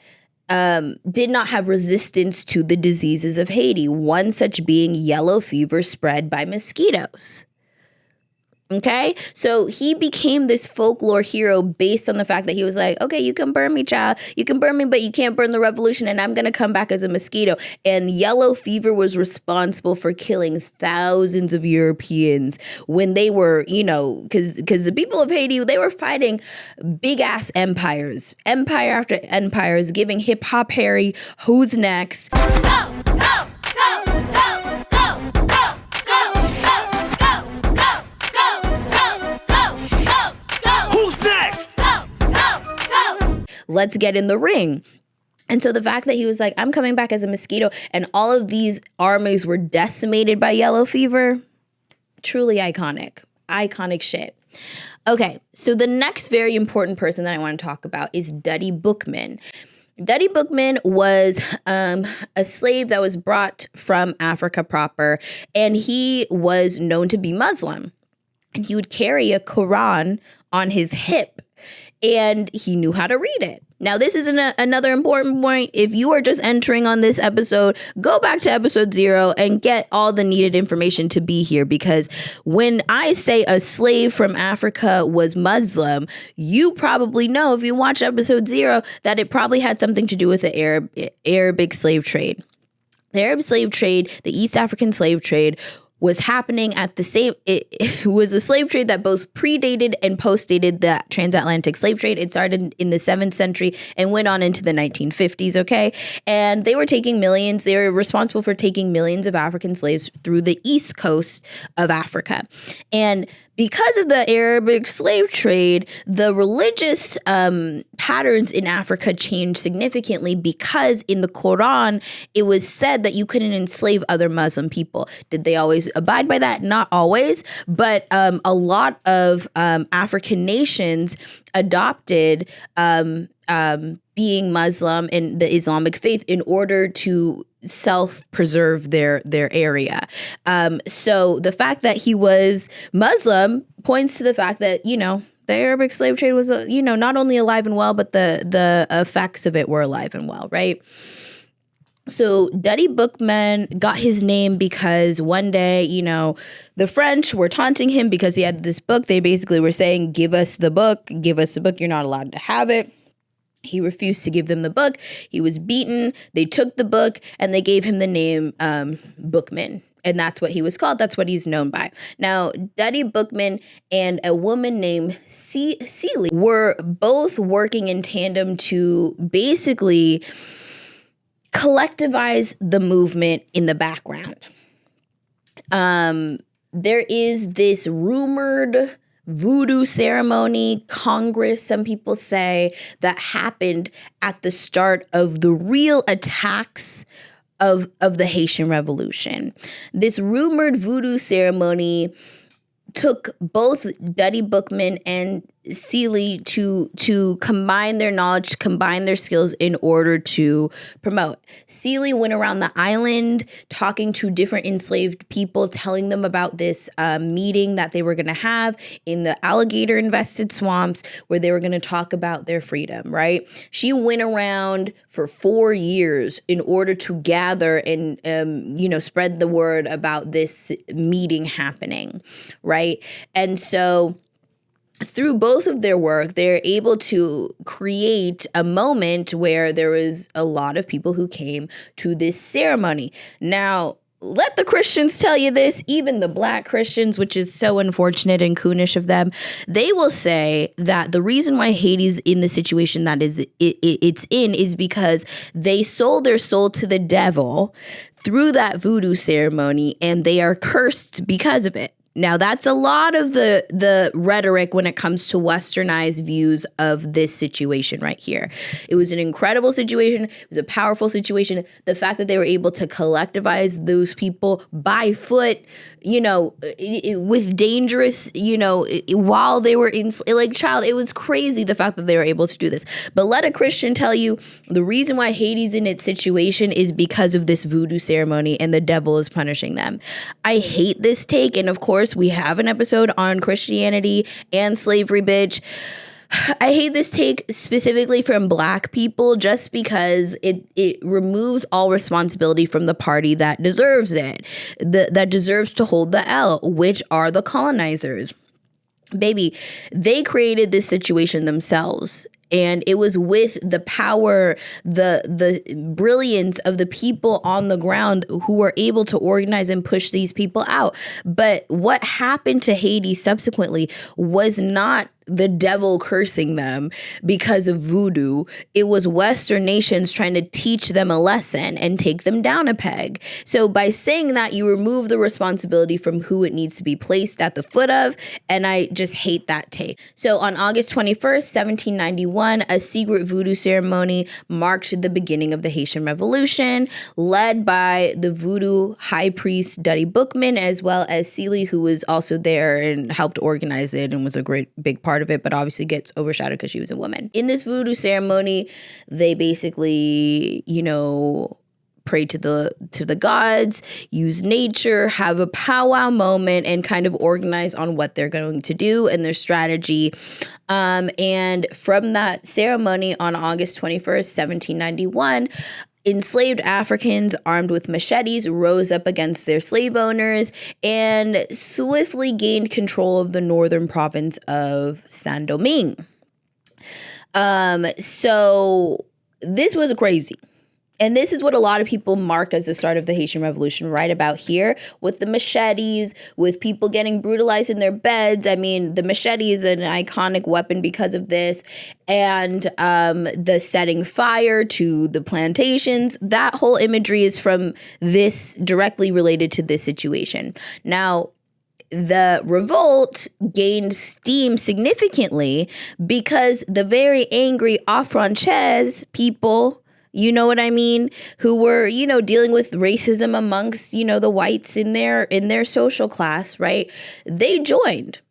A: have resistance to the diseases of Haiti, one such being yellow fever spread by mosquitoes. Okay, so he became this folklore hero based on the fact that he was like, okay, you can burn me, child. You can burn me, but you can't burn the revolution, and I'm going to come back as a mosquito. And yellow fever was responsible for killing thousands of Europeans when they were, because the people of Haiti, they were fighting big-ass empires, empire after empires, giving hip-hop Harry, who's next? Let's get in the ring. And so the fact that he was like, I'm coming back as a mosquito, and all of these armies were decimated by yellow fever, truly iconic. Iconic shit. Okay, so the next very important person that I want to talk about is Dutty Boukman. Dutty Boukman was a slave that was brought from Africa proper, and he was known to be Muslim. And he would carry a Quran on his hip, and he knew how to read it. Now, this is another important point. If you are just entering on this episode, go back to episode 0 and get all the needed information to be here. Because when I say a slave from Africa was Muslim, you probably know, if you watch episode 0, that it probably had something to do with the Arabic slave trade. The Arab slave trade, the East African slave trade, was happening at the same, it was a slave trade that both predated and postdated the transatlantic slave trade. It started in the 7th century and went on into the 1950s, okay? And they were responsible for taking millions of African slaves through the east coast of Africa. And because of the Arabic slave trade, the religious patterns in Africa changed significantly, because in the Quran, it was said that you couldn't enslave other Muslim people. Did they always abide by that? Not always, but a lot of African nations adopted being Muslim and the Islamic faith in order to self-preserve their area. So the fact that he was Muslim points to the fact that, the Arabic slave trade was, not only alive and well, but the effects of it were alive and well, right? So Dutty Boukman got his name because one day, the French were taunting him because he had this book. They basically were saying, give us the book, you're not allowed to have it. He refused to give them the book. He was beaten. They took the book and they gave him the name Boukman. And that's what he was called. That's what he's known by. Now, Dutty Boukman and a woman named Celie were both working in tandem to basically collectivize the movement in the background. There is this rumored voodoo ceremony, Congress, some people say, that happened at the start of the real attacks of the Haitian Revolution. This rumored voodoo ceremony took both Dutty Boukman and Celie to combine their knowledge, combine their skills in order to promote. Celie went around the island talking to different enslaved people, telling them about this meeting that they were going to have in the alligator-infested swamps where they were going to talk about their freedom, right? She went around for 4 years in order to gather and, spread the word about this meeting happening, right? And so through both of their work, they're able to create a moment where there was a lot of people who came to this ceremony. Now, let the Christians tell you this, even the Black Christians, which is so unfortunate and coonish of them, they will say that the reason why Haiti's in the situation that it's in is because they sold their soul to the devil through that voodoo ceremony, and they are cursed because of it. Now, that's a lot of the rhetoric when it comes to westernized views of this situation right here. It was an incredible situation. It was a powerful situation. The fact that they were able to collectivize those people by foot, with dangerous, while they were it was crazy the fact that they were able to do this. But let a Christian tell you the reason why Haiti's in its situation is because of this voodoo ceremony and the devil is punishing them. I hate this take. And of course, we have an episode on Christianity and slavery, bitch. I hate this take specifically from Black people just because it removes all responsibility from the party that deserves it, that deserves to hold the L, which are the colonizers. Baby, they created this situation themselves. And it was with the power, the brilliance of the people on the ground who were able to organize and push these people out. But what happened to Haiti subsequently was not the devil cursing them because of voodoo. It was Western nations trying to teach them a lesson and take them down a peg. So by saying that, you remove the responsibility from who it needs to be placed at the foot of, and I just hate that take. So on August 21st, 1791, a secret voodoo ceremony marked the beginning of the Haitian Revolution, led by the voodoo high priest Dutty Boukman, as well as Seeley, who was also there and helped organize it and was a great big part of it, but obviously gets overshadowed because she was a woman. In this voodoo ceremony, they basically, pray to the gods, use nature, have a powwow moment, and kind of organize on what they're going to do and their strategy. And from that ceremony on August 21st, 1791, enslaved Africans armed with machetes rose up against their slave owners and swiftly gained control of the northern province of Saint-Domingue. So this was crazy. And this is what a lot of people mark as the start of the Haitian Revolution, right about here, with the machetes, with people getting brutalized in their beds. I mean, the machete is an iconic weapon because of this. And the setting fire to the plantations, that whole imagery is from this, directly related to this situation. Now, the revolt gained steam significantly because the very angry affranchise people, you know what I mean, who were, dealing with racism amongst, the whites in their social class, right? They joined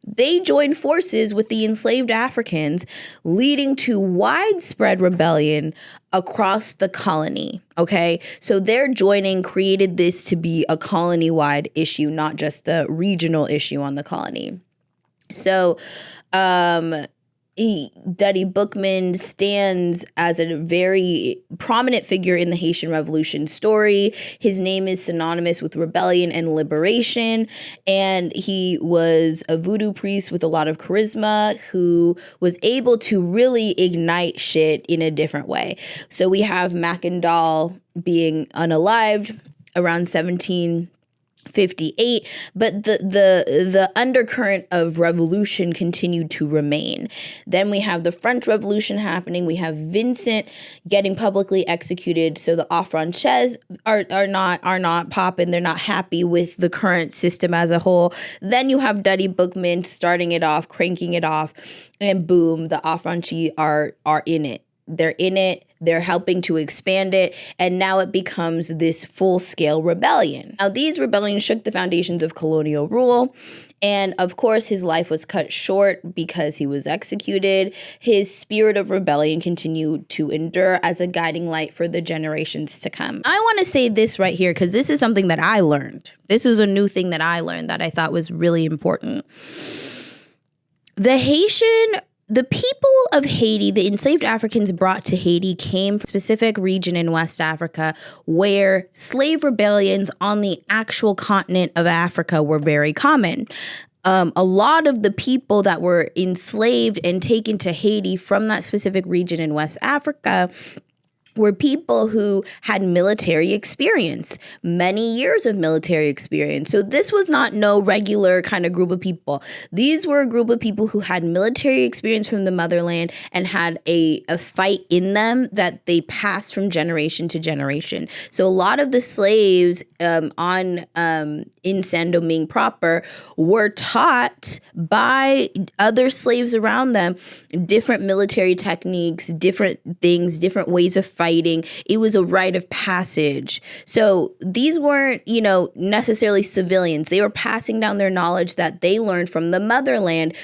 A: forces with the enslaved Africans, leading to widespread rebellion across the colony. Okay. So their joining created this to be a colony-wide issue, not just a regional issue on the colony. So, Dutty Boukman stands as a very prominent figure in the Haitian Revolution story. His name is synonymous with rebellion and liberation, and he was a voodoo priest with a lot of charisma who was able to really ignite shit in a different way. So we have Mackandal being unalived around 1758, but the undercurrent of revolution continued to remain. Then we have the French Revolution happening. We have Vincent getting publicly executed. So the affranchise are not popping. They're not happy with the current system as a whole. Then you have Dutty Boukman starting it off, cranking it off, and boom, the affranchis are in it. They're in it. They're helping to expand it. And now it becomes this full-scale rebellion. Now, these rebellions shook the foundations of colonial rule. And of course, his life was cut short because he was executed. His spirit of rebellion continued to endure as a guiding light for the generations to come. I want to say this right here because this is something that I learned. This was a new thing that I learned that I thought was really important. The people of Haiti, the enslaved Africans brought to Haiti, came from a specific region in West Africa where slave rebellions on the actual continent of Africa were very common. A lot of the people that were enslaved and taken to Haiti from that specific region in West Africa were people who had military experience, many years of military experience. So this was not no regular kind of group of people. These were a group of people who had military experience from the motherland and had a fight in them that they passed from generation to generation. So a lot of the slaves in Saint-Domingue proper were taught by other slaves around them different military techniques, different things, different ways of fighting. It was a rite of passage. So these weren't, necessarily civilians. They were passing down their knowledge that they learned from the motherland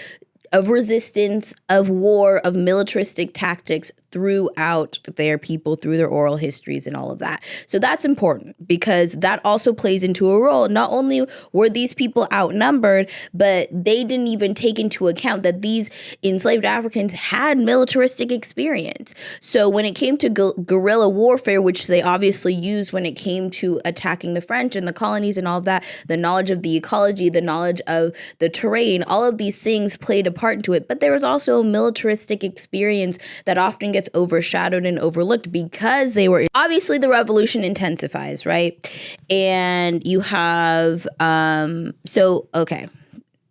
A: of resistance, of war, of militaristic tactics throughout their people, through their oral histories and all of that. So that's important because that also plays into a role. Not only were these people outnumbered, but they didn't even take into account that these enslaved Africans had militaristic experience. So when it came to guerrilla warfare, which they obviously used when it came to attacking the French and the colonies and all of that, the knowledge of the ecology, the knowledge of the terrain, all of these things played a part into it. But there was also a militaristic experience that often gets overshadowed and overlooked because they were obviously the revolution intensifies, right? And you have okay,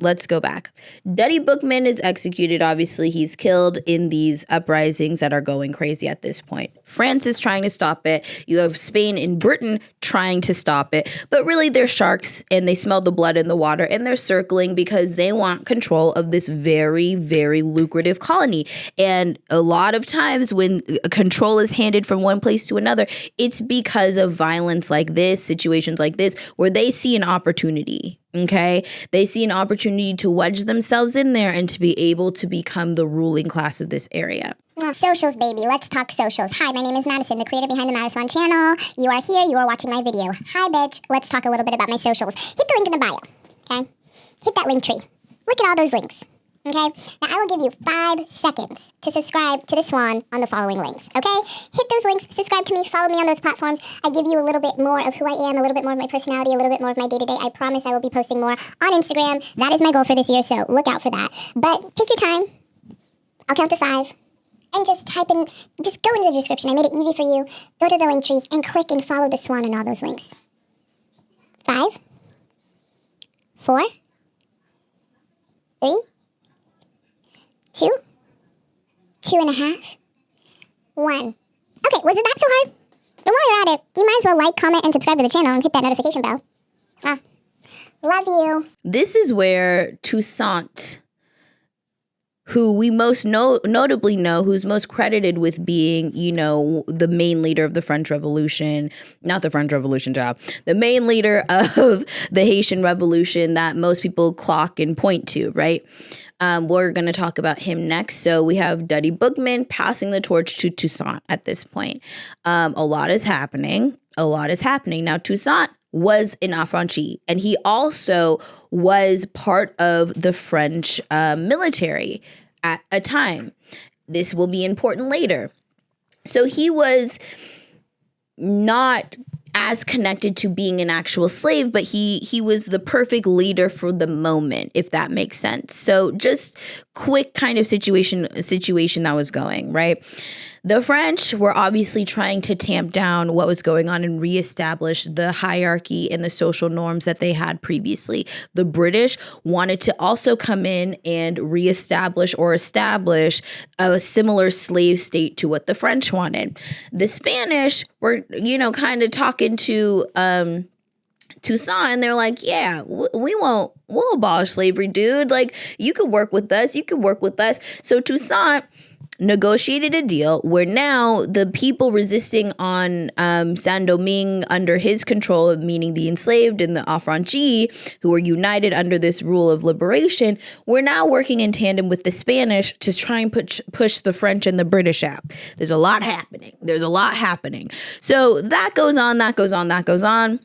A: let's go back. Dutty Boukman is executed. Obviously, he's killed in these uprisings that are going crazy at this point. France is trying to stop it. You have Spain and Britain trying to stop it. But really, they're sharks and they smell the blood in the water and they're circling because they want control of this very, very lucrative colony. And a lot of times when control is handed from one place to another, it's because of violence like this, situations like this, where they see an opportunity. Okay, they see an opportunity to wedge themselves in there and to be able to become the ruling class of this area.
D: Socials, baby. Let's talk socials. Hi, my name is Madison, the creator behind the Madison channel. You are here. You are watching my video. Hi, bitch. Let's talk a little bit about my socials. Hit the link in the bio, okay? Hit that link tree. Look at all those links, okay? Now, I will give you 5 seconds to subscribe to the Swan on the following links, okay? Hit those links, subscribe to me, follow me on those platforms. I give you a little bit more of who I am, a little bit more of my personality, a little bit more of my day-to-day. I promise I will be posting more on Instagram. That is my goal for this year, so look out for that. But take your time. I'll count to 5. And just type in, just go into the description. I made it easy for you. Go to the link tree and click and follow the Swan on all those links. 5, 4, 3, 2, 2.5, 1. Okay, was it that so hard? But while you're at it, you might as well like, comment, and subscribe to the channel and hit that notification bell. Love you.
A: This is where Toussaint, who we most notably know, who's most credited with being, the main leader of the French Revolution, not the French Revolution job, the main leader of the Haitian Revolution that most people clock and point to, right? We're going to talk about him next. So we have Dutty Boukman passing the torch to Toussaint at this point. A lot is happening. Now, Toussaint was an affranchi, and he also was part of the French military at a time. This will be important later. So he was not as connected to being an actual slave, but he was the perfect leader for the moment, if that makes sense. So just quick kind of situation that was going, right? The French were obviously trying to tamp down what was going on and reestablish the hierarchy and the social norms that they had previously. The British wanted to also come in and reestablish or establish a similar slave state to what the French wanted. The Spanish were, kind of talking to Toussaint, and they're like, yeah, we'll abolish slavery, dude. Like, you could work with us. So Toussaint negotiated a deal where now the people resisting on Saint-Domingue under his control, meaning the enslaved and the affranchis, who were united under this rule of liberation, were now working in tandem with the Spanish to try and push the French and the British out. There's a lot happening. So that goes on.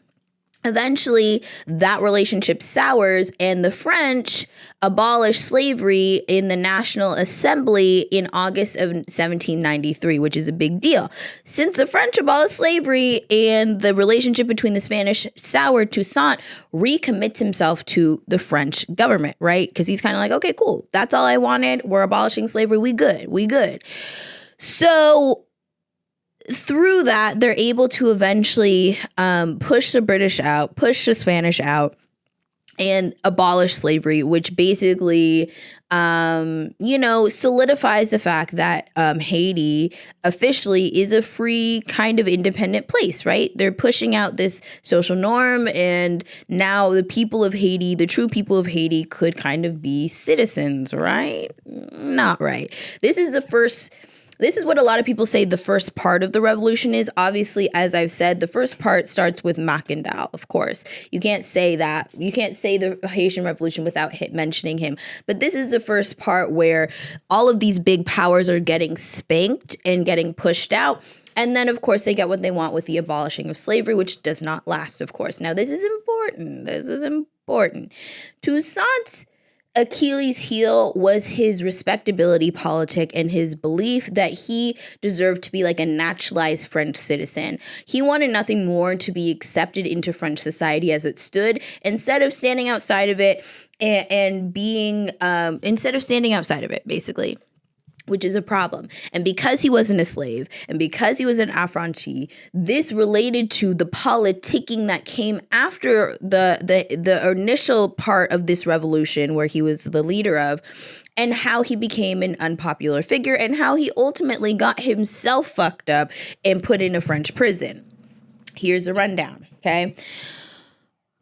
A: Eventually, that relationship sours, and the French abolish slavery in the National Assembly in August of 1793, which is a big deal. Since the French abolished slavery and the relationship between the Spanish soured, Toussaint recommits himself to the French government, right? Because he's kind of like, okay, cool. That's all I wanted. We're abolishing slavery. We good. So through that, they're able to eventually push the British out, push the Spanish out, and abolish slavery, which basically, solidifies the fact that Haiti officially is a free kind of independent place, right? They're pushing out this social norm, and now the people of Haiti, the true people of Haiti, could kind of be citizens, right? Not right. This is what a lot of people say the first part of the revolution is. Obviously, as I've said, the first part starts with Mackendal, of course. You can't say that. You can't say the Haitian Revolution without mentioning him. But this is the first part where all of these big powers are getting spanked and getting pushed out. And then, of course, they get what they want with the abolishing of slavery, which does not last, of course. Now, this is important. Toussaint's Achilles' heel was his respectability politic and his belief that he deserved to be like a naturalized French citizen. He wanted nothing more to be accepted into French society as it stood, instead of standing outside of it basically, which is a problem. And because he wasn't a slave, and because he was an affranchi, this related to the politicking that came after the initial part of this revolution, where he was the leader of, and how he became an unpopular figure, and how he ultimately got himself fucked up and put in a French prison. Here's a rundown, okay?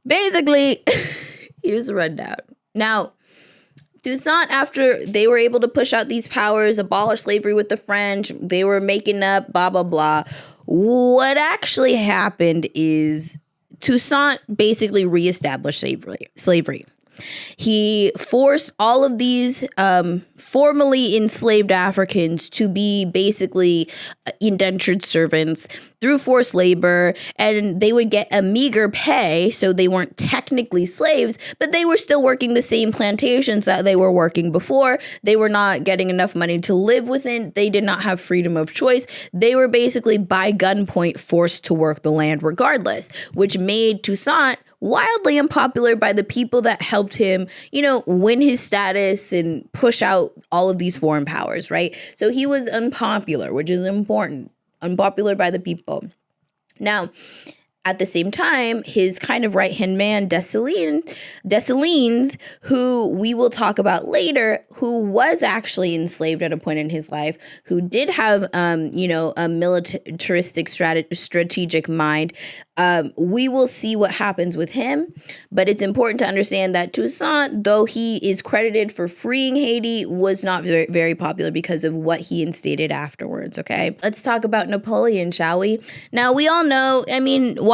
A: Basically, here's a rundown. Now, Toussaint, after they were able to push out these powers, abolish slavery with the French, they were making up, blah, blah, blah. What actually happened is Toussaint basically reestablished slavery. He forced all of these formerly enslaved Africans to be basically indentured servants through forced labor, and they would get a meager pay, so they weren't technically slaves, but they were still working the same plantations that they were working before. They were not getting enough money to live within. They did not have freedom of choice. They were basically by gunpoint forced to work the land regardless, which made Toussaint wildly unpopular by the people that helped him, win his status and push out all of these foreign powers, right? So he was unpopular, which is important. Unpopular by the people. Now, at the same time, his kind of right-hand man, Dessalines, who we will talk about later, who was actually enslaved at a point in his life, who did have, a militaristic strategic mind. We will see what happens with him, but it's important to understand that Toussaint, though he is credited for freeing Haiti, was not very, very popular because of what he instated afterwards, okay? Let's talk about Napoleon, shall we? Now, we all know,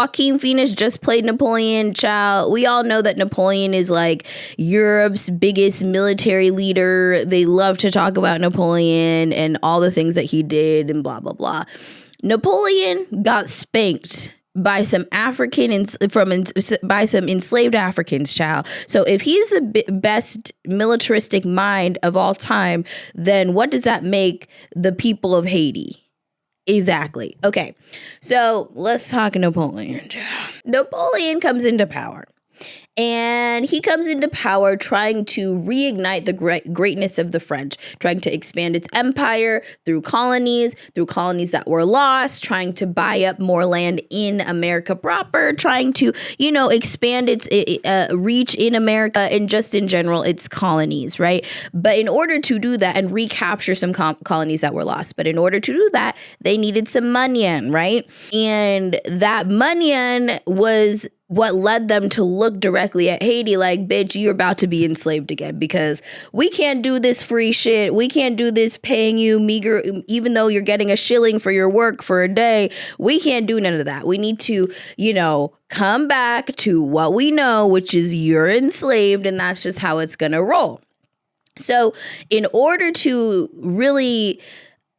A: Joaquin Phoenix just played Napoleon, child. We all know that Napoleon is like Europe's biggest military leader. They love to talk about Napoleon and all the things that he did and blah, blah, blah. Napoleon got spanked by some enslaved Africans, child. So if he's the best militaristic mind of all time, then what does that make the people of Haiti? Exactly. Okay. So let's talk Napoleon. Napoleon comes into power. And he comes into power trying to reignite the greatness of the French, trying to expand its empire through colonies that were lost, trying to buy up more land in America proper, trying to, expand its reach in America and just in general, its colonies, right? But in order to do that and recapture some colonies that were lost, but in order to do that, they needed some money, right? And that money was what led them to look directly at Haiti like, bitch, you're about to be enslaved again, because we can't do this free shit. We can't do this paying you meager, even though you're getting a shilling for your work for a day. We can't do none of that. We need to, come back to what we know, which is you're enslaved, and that's just how it's going to roll. So in order to really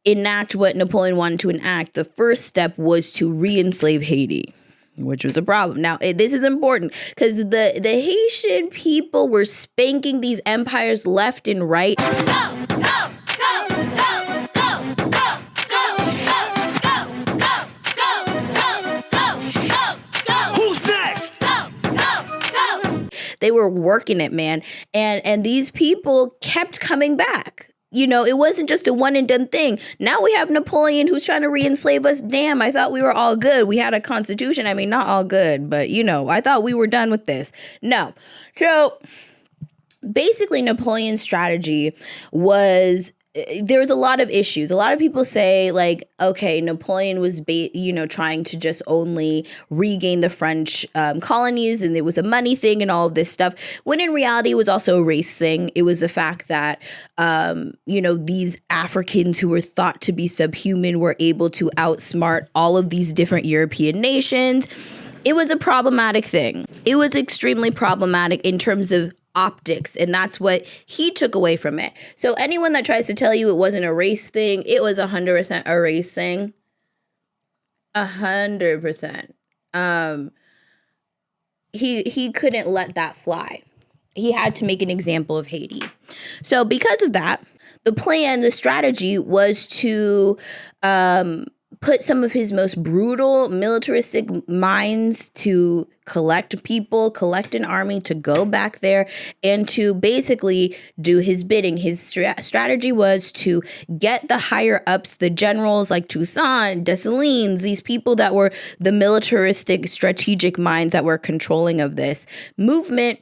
A: enact what Napoleon wanted to enact, the first step was to re-enslave Haiti, which was a problem. Now, this is important because the Haitian people were spanking these empires left and right.
E: Go, go, go, go, go, go, go, go, go, go, go, go. Who's next? Go, go, go.
A: They were working it, man. And these people kept coming back. it wasn't just a one and done thing. Now we have Napoleon who's trying to re-enslave us. Damn, I thought we were all good. We had a constitution. I mean, not all good, but I thought we were done with this. No. So basically Napoleon's strategy was, there was a lot of issues. A lot of people say, like, okay, Napoleon was, trying to just only regain the French colonies, and it was a money thing and all of this stuff, when in reality it was also a race thing. It was the fact that, these Africans who were thought to be subhuman were able to outsmart all of these different European nations. It was a problematic thing. It was extremely problematic in terms of optics, and that's what he took away from it. So anyone that tries to tell you it wasn't a race thing, it was 100% a race thing. 100%. He couldn't let that fly. He had to make an example of Haiti. So because of that, the strategy was to put some of his most brutal militaristic minds to collect people, collect an army, to go back there and to basically do his bidding. His strategy was to get the higher ups, the generals like Toussaint, Dessalines, these people that were the militaristic strategic minds that were controlling of this movement,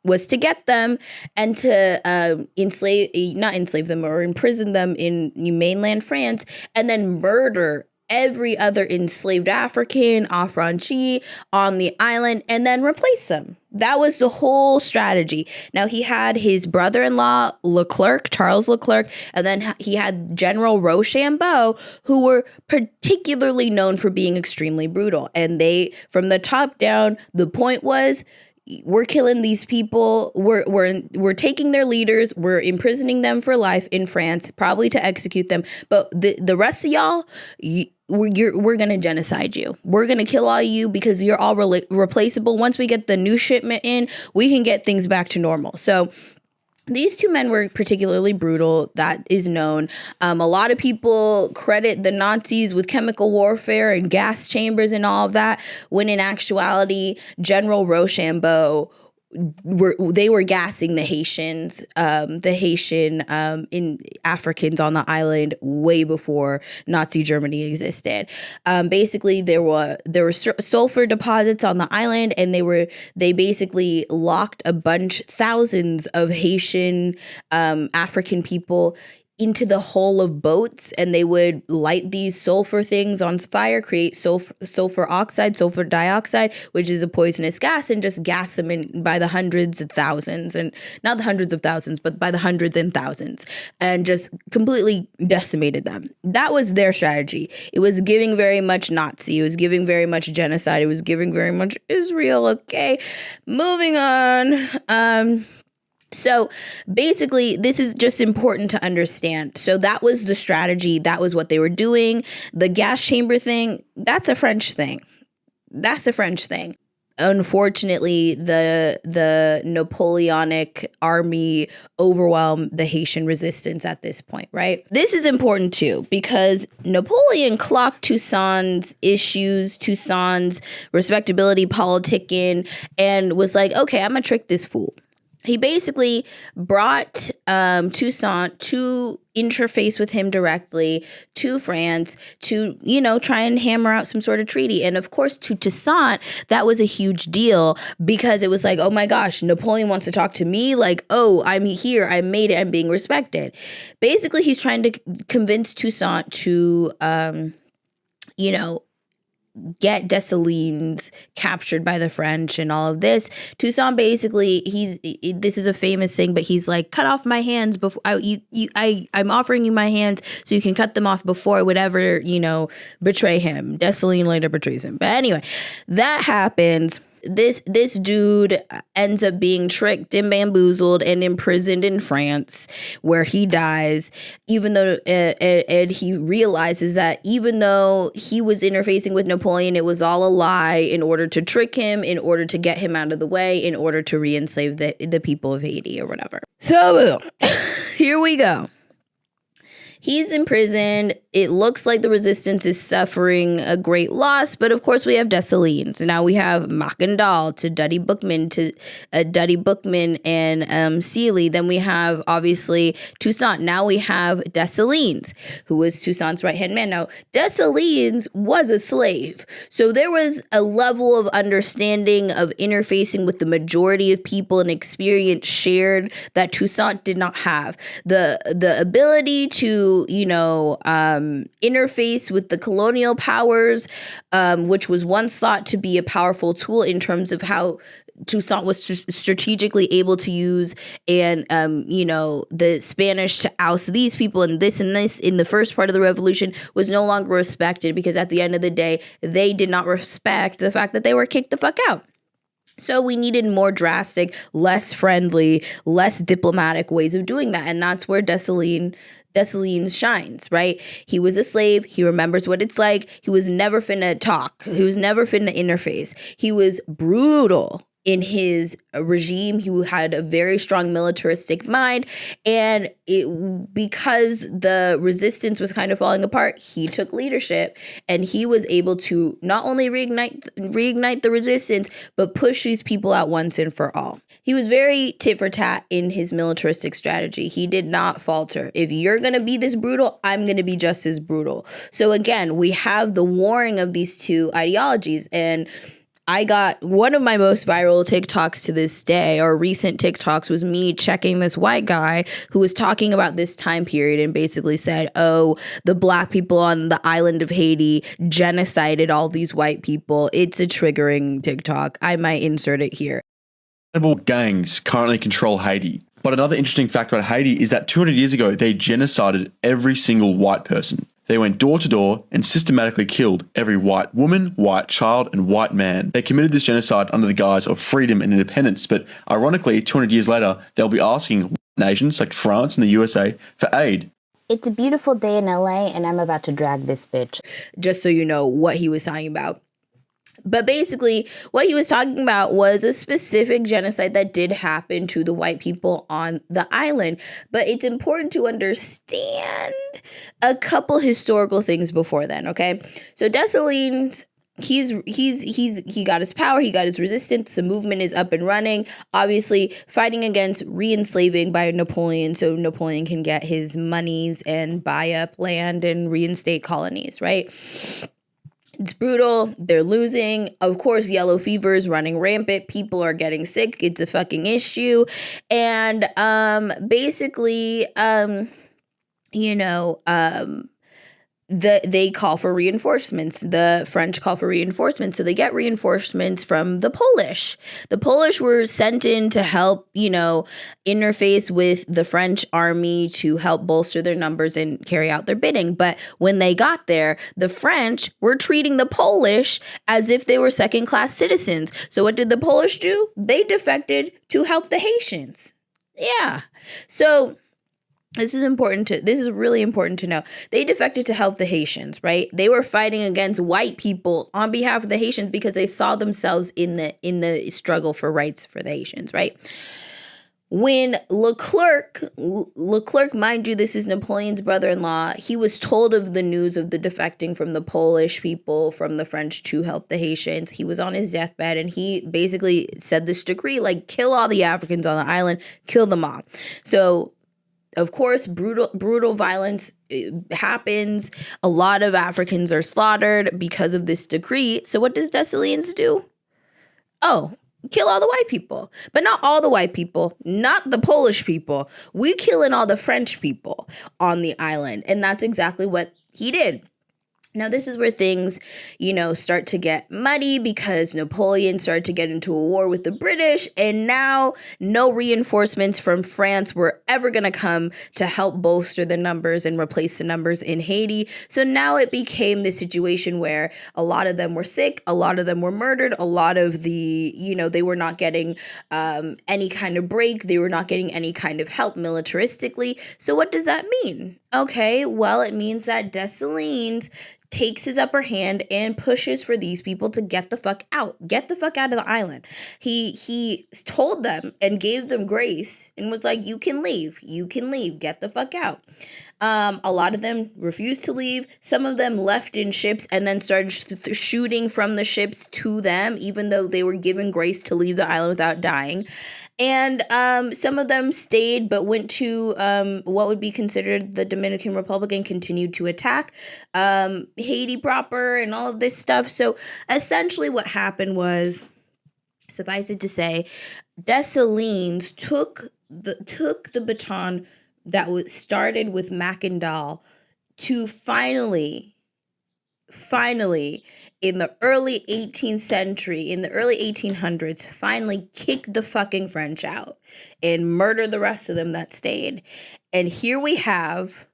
A: was to get them and to not enslave them or imprison them in mainland France, and then murder every other enslaved African, affranchi on the island, and then replace them. That was the whole strategy. Now, he had his brother-in-law, Charles Leclerc, and then he had General Rochambeau, who were particularly known for being extremely brutal. And they, from the top down, the point was, we're killing these people. We're taking their leaders. We're imprisoning them for life in France, probably to execute them. But the rest of y'all, we're gonna genocide you. We're gonna kill all you because you're all replaceable. Once we get the new shipment in, we can get things back to normal. So these two men were particularly brutal. That is known. A lot of people credit the Nazis with chemical warfare and gas chambers and all of that, when in actuality, General Rochambeau were gassing the Haitians, in Africans on the island way before Nazi Germany existed. Basically, there were sulfur deposits on the island, and they basically locked thousands of Haitian African people into the hull of boats, and they would light these sulfur things on fire, create sulfur dioxide, which is a poisonous gas, and just gas them in by the hundreds of thousands, and not the hundreds of thousands, but by the hundreds and thousands, and just completely decimated them. That was their strategy. It was giving very much Nazi. It was giving very much genocide. It was giving very much Israel. Okay, moving on. So basically, this is just important to understand. So that was the strategy. That was what they were doing. The gas chamber thing, that's a French thing. Unfortunately, the Napoleonic army overwhelmed the Haitian resistance at this point, right? This is important too, because Napoleon clocked Toussaint's issues, Toussaint's respectability politicking, and was like, okay, I'm gonna trick this fool. He basically brought Toussaint to interface with him directly to France to, try and hammer out some sort of treaty. And of course, to Toussaint, that was a huge deal, because it was like, oh my gosh, Napoleon wants to talk to me. Like, oh, I'm here. I made it. I'm being respected. Basically, he's trying to convince Toussaint to, get Dessalines captured by the French and all of this. Toussaint basically, this is a famous thing, but he's like, cut off my hands before I'm offering you my hands so you can cut them off before I would ever, betray him. Dessalines later betrays him. But anyway, that happens. This dude ends up being tricked and bamboozled and imprisoned in France, where he dies, even though and he realizes that even though he was interfacing with Napoleon, it was all a lie in order to trick him, in order to get him out of the way, in order to re-enslave the people of Haiti or whatever. So here we go. He's imprisoned. it looks like the resistance is suffering a great loss, but of course we have Dessalines. Now we have Mackendal to Duddy Bookman and Seeley. Then we have obviously Toussaint. Now we have Dessalines, who was Toussaint's right-hand man. Now Dessalines was a slave, so there was a level of understanding of interfacing with the majority of people and experience shared that Toussaint did not have. The ability to interface with the colonial powers, which was once thought to be a powerful tool in terms of how Toussaint was strategically able to use and the Spanish to oust these people and this in the first part of the revolution was no longer respected, because at the end of the day they did not respect the fact that they were kicked the fuck out. So we needed more drastic, less friendly, less diplomatic ways of doing that. And that's where Dessalines shines, right? He was a slave. He remembers what it's like. He was never finna talk. He was never finna interface. He was brutal in his regime. He had a very strong militaristic mind, and because the resistance was kind of falling apart, he took leadership, and he was able to not only reignite the resistance, but push these people out once and for all. He was very tit for tat in his militaristic strategy. He did not falter. If you're going to be this brutal, I'm going to be just as brutal. So again, we have the warring of these two ideologies, and I got one of my most viral TikToks to this day, or recent TikToks, was me checking this white guy who was talking about this time period and basically said, oh, the black people on the island of Haiti genocided all these white people. It's a triggering TikTok. I might insert it here.
F: Gangs currently control Haiti. But another interesting fact about Haiti is that 200 years ago, they genocided every single white person. They went door to door and systematically killed every white woman, white child, and white man. They committed this genocide under the guise of freedom and independence, but ironically, 200 years later, they'll be asking nations like France and the USA for aid.
A: It's a beautiful day in LA, and I'm about to drag this bitch. Just so you know what he was talking about. But basically, what he was talking about was a specific genocide that did happen to the white people on the island. But it's important to understand a couple historical things before then, okay? So Dessalines, he got his power, he got his resistance, the movement is up and running, obviously fighting against re-enslaving by Napoleon, so Napoleon can get his monies and buy up land and reinstate colonies, right? It's brutal. They're losing. Of course, yellow fever is running rampant. People are getting sick. It's a fucking issue. And basically, they call for reinforcements. The French call for reinforcements. So they get reinforcements from the Polish. The Polish were sent in to help, interface with the French army to help bolster their numbers and carry out their bidding. But when they got there, the French were treating the Polish as if they were second-class citizens. So what did the Polish do? They defected to help the Haitians. Yeah. So this is really important to know. They defected to help the Haitians, right? They were fighting against white people on behalf of the Haitians because they saw themselves in the struggle for rights for the Haitians, right? When Leclerc, mind you, this is Napoleon's brother-in-law, he was told of the news of the defecting from the Polish people, from the French to help the Haitians. He was on his deathbed, and he basically said this decree, like, kill all the Africans on the island, kill them all. So of course, brutal violence happens. A lot of Africans are slaughtered because of this decree. So what does Dessalines do? Oh, kill all the white people. But not all the white people, not the Polish people. We killing all the French people on the island. And that's exactly what he did. Now, this is where things, start to get muddy because Napoleon started to get into a war with the British, and now no reinforcements from France were ever going to come to help bolster the numbers and replace the numbers in Haiti. So now it became this situation where a lot of them were sick, a lot of them were murdered, a lot of they were not getting any kind of break, they were not getting any kind of help militaristically. So what does that mean? Okay, well, it means that Dessalines takes his upper hand and pushes for these people to get the fuck out. Get the fuck out of the island. He told them and gave them grace and was like, you can leave. You can leave. Get the fuck out. A lot of them refused to leave. Some of them left in ships and then started shooting from the ships to them, even though they were given grace to leave the island without dying. And some of them stayed but went to what would be considered the Dominican Republic and continued to attack Haiti proper and all of this stuff. So essentially what happened was, suffice it to say, Dessalines took the baton that was started with Mackendal to finally, in the early 18th century, in the early 1800s, finally kick the fucking French out and murder the rest of them that stayed. And here we have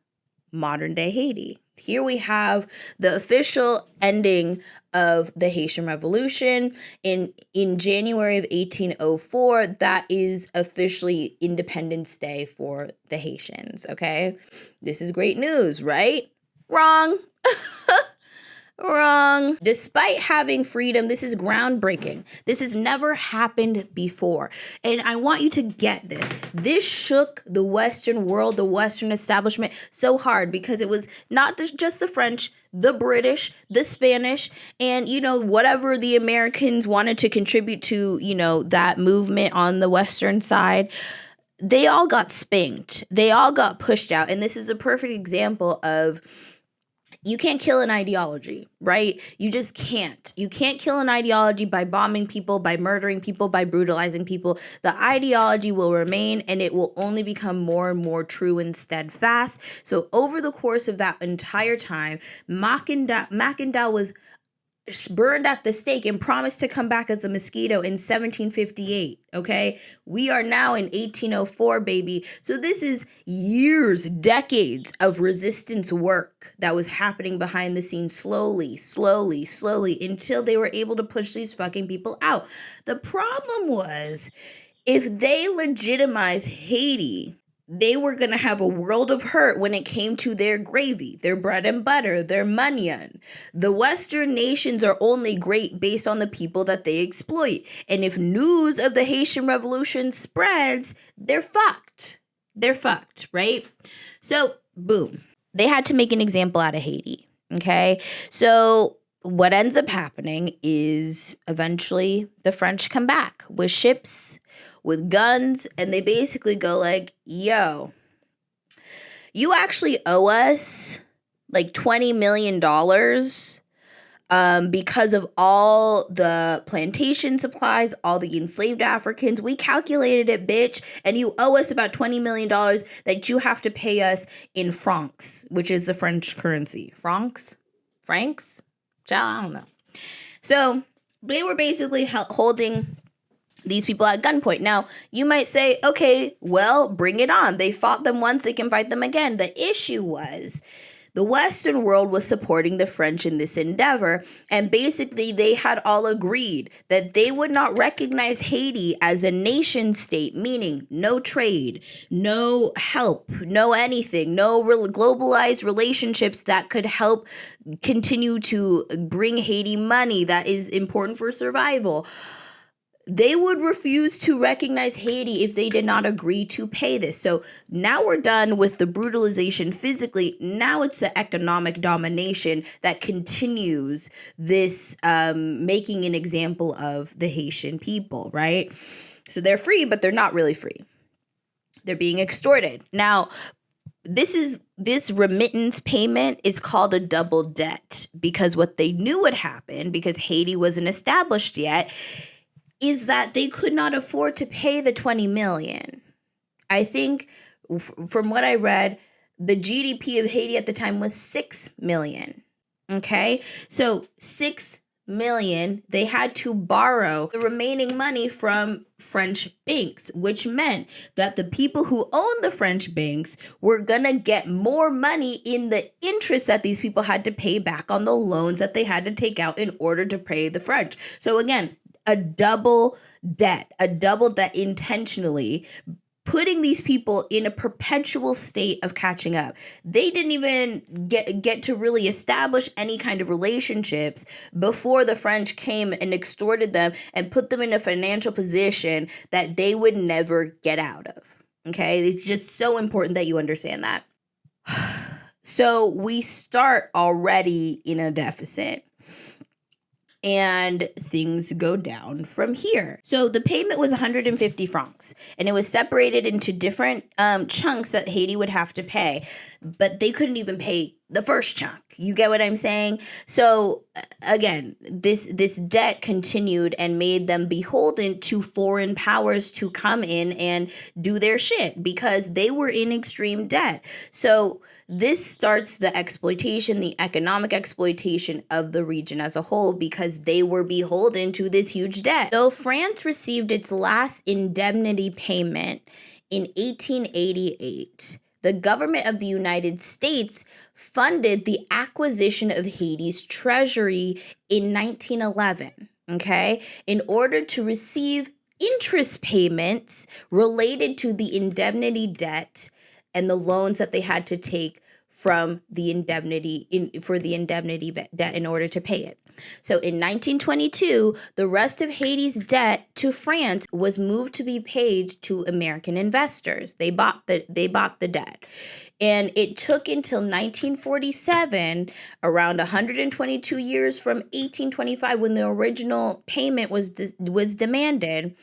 A: modern day Haiti. Here we have the official ending of the Haitian Revolution in January of 1804. That is officially Independence Day for the Haitians, okay? This is great news, right? Wrong. Wrong. Despite having freedom, this is groundbreaking. This has never happened before. And I want you to get this. This shook the Western world, the Western establishment so hard because it was not just the French, the British, the Spanish, and, whatever the Americans wanted to contribute to, that movement on the Western side. They all got spanked. They all got pushed out. And this is a perfect example of, you can't kill an ideology, right? You just can't. You can't kill an ideology by bombing people, by murdering people, by brutalizing people. The ideology will remain and it will only become more and more true and steadfast. So over the course of that entire time, Mackendal was burned at the stake and promised to come back as a mosquito in 1758, okay? We are now in 1804, baby. So this is years, decades of resistance work that was happening behind the scenes slowly, until they were able to push these fucking people out. The problem was, if they legitimize Haiti, they were going to have a world of hurt when it came to their gravy, their bread and butter, their manion. The Western nations are only great based on the people that they exploit. And if news of the Haitian Revolution spreads, they're fucked. They're fucked, right? So, boom. They had to make an example out of Haiti, okay? So what ends up happening is eventually the French come back with ships, with guns, and they basically go like, yo, you actually owe us like $20 million because of all the plantation supplies, all the enslaved Africans. We calculated it, bitch, and you owe us about $20 million that you have to pay us in francs, which is the French currency. Francs? I don't know. So they were basically holding these people at gunpoint. Now, you might say, okay, well, bring it on. They fought them once, they can fight them again. The issue was the Western world was supporting the French in this endeavor, and basically they had all agreed that they would not recognize Haiti as a nation state, meaning no trade, no help, no anything, no globalized relationships that could help continue to bring Haiti money that is important for survival. They would refuse to recognize Haiti if they did not agree to pay this. So now we're done with the brutalization physically. Now it's the economic domination that continues this making an example of the Haitian people, right? So they're free, but they're not really free. They're being extorted. Now, this remittance payment is called a double debt because what they knew would happen, because Haiti wasn't established yet, is that they could not afford to pay the $20 million. I think from what I read, the GDP of Haiti at the time was $6 million. Okay, so $6 million, they had to borrow the remaining money from French banks, which meant that the people who owned the French banks were gonna get more money in the interest that these people had to pay back on the loans that they had to take out in order to pay the French. So again, a double debt intentionally putting these people in a perpetual state of catching up. They didn't even get to really establish any kind of relationships before the French came and extorted them and put them in a financial position that they would never get out of. Okay, it's just so important that you understand that. So we start already in a deficit. And things go down from here. So the payment was 150 francs, and it was separated into different chunks that Haiti would have to pay, but they couldn't even pay the first chunk. You get what I'm saying? So again, this debt continued and made them beholden to foreign powers to come in and do their shit because they were in extreme debt. So this starts the exploitation, the economic exploitation of the region as a whole because they were beholden to this huge debt. So France received its last indemnity payment in 1888. The government of the United States funded the acquisition of Haiti's treasury in 1911, okay, in order to receive interest payments related to the indemnity debt and the loans that they had to take from the indemnity debt in order to pay it. So in 1922, the rest of Haiti's debt to France was moved to be paid to American investors. They bought the debt. And it took until 1947, around 122 years from 1825 when the original payment was demanded.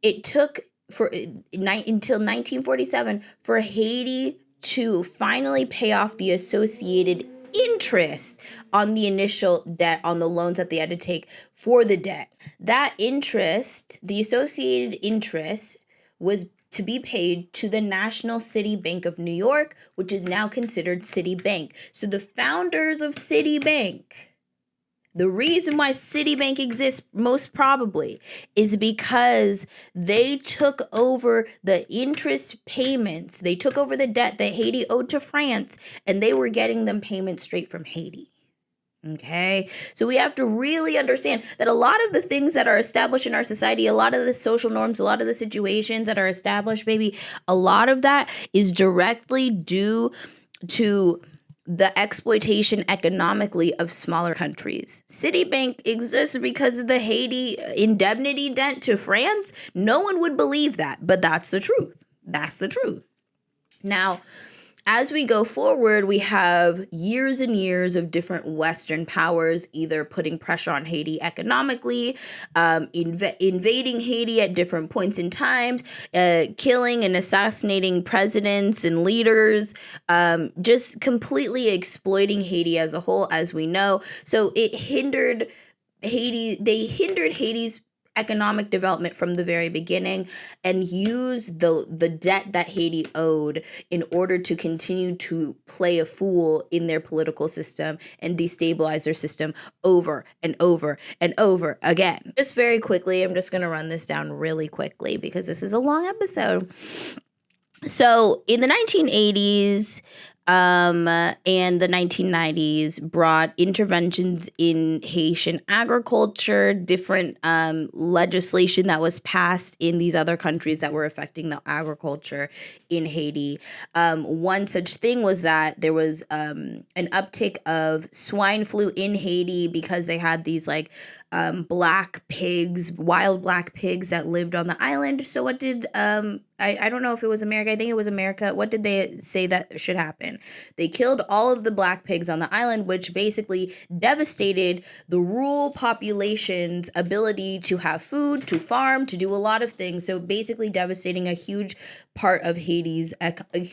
A: It took until 1947 for Haiti to finally pay off the associated interest on the initial debt on the loans that they had to take for the debt. That interest, the associated interest, was to be paid to the National City Bank of New York, which is now considered Citibank. So the founders of Citibank, the reason why Citibank exists most probably is because they took over the interest payments. They took over the debt that Haiti owed to France, and they were getting them payments straight from Haiti. Okay, so we have to really understand that a lot of the things that are established in our society, a lot of the social norms, a lot of the situations that are established, maybe a lot of that is directly due to the exploitation economically of smaller countries. Citibank exists because of the Haiti indemnity debt to France. No one would believe that, but that's the truth. That's the truth. Now, as we go forward, we have years and years of different Western powers either putting pressure on Haiti economically, invading Haiti at different points in time, killing and assassinating presidents and leaders, just completely exploiting Haiti as a whole, as we know. So it hindered Haiti. They hindered Haiti's economic development from the very beginning and used the debt that Haiti owed in order to continue to play a fool in their political system and destabilize their system over and over and over again. Just very quickly, I'm just going to run this down really quickly because this is a long episode. So in the 1980s, and the 1990s brought interventions in Haitian agriculture, different legislation that was passed in these other countries that were affecting the agriculture in Haiti. One such thing was that there was an uptick of swine flu in Haiti because they had these black pigs, wild black pigs that lived on the island. So what did I don't know if it was America. I think it was America. What did they say that should happen? They killed all of the black pigs on the island, which basically devastated the rural population's ability to have food, to farm, to do a lot of things. So basically devastating a huge part of Haiti's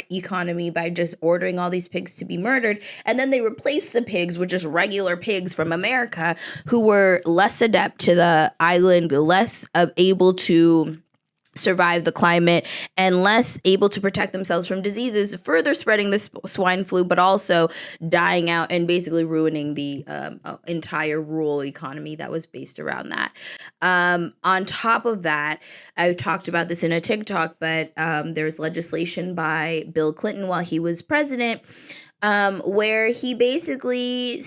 A: economy by just ordering all these pigs to be murdered. And then they replaced the pigs with just regular pigs from America who were less adept to the island, less able to survive the climate, and less able to protect themselves from diseases, further spreading this swine flu, but also dying out and basically ruining the entire rural economy that was based around that. On top of that, I've talked about this in a TikTok, but there's legislation by Bill Clinton while he was president where he basically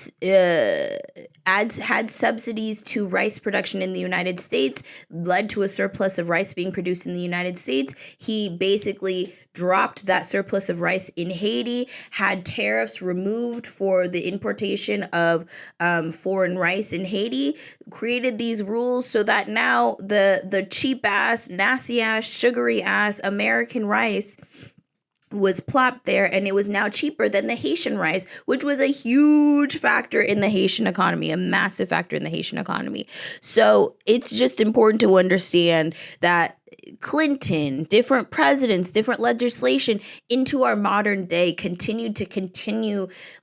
A: had subsidies to rice production in the United States, led to a surplus of rice being produced in the United States. He basically dropped that surplus of rice in Haiti, had tariffs removed for the importation of foreign rice in Haiti, created these rules so that now the cheap ass, nasty ass, sugary ass American rice was plopped there, and it was now cheaper than the Haitian rice, which was a huge factor in the Haitian economy, a massive factor in the Haitian economy. So it's just important to understand that Clinton, different presidents, different legislation into our modern day continued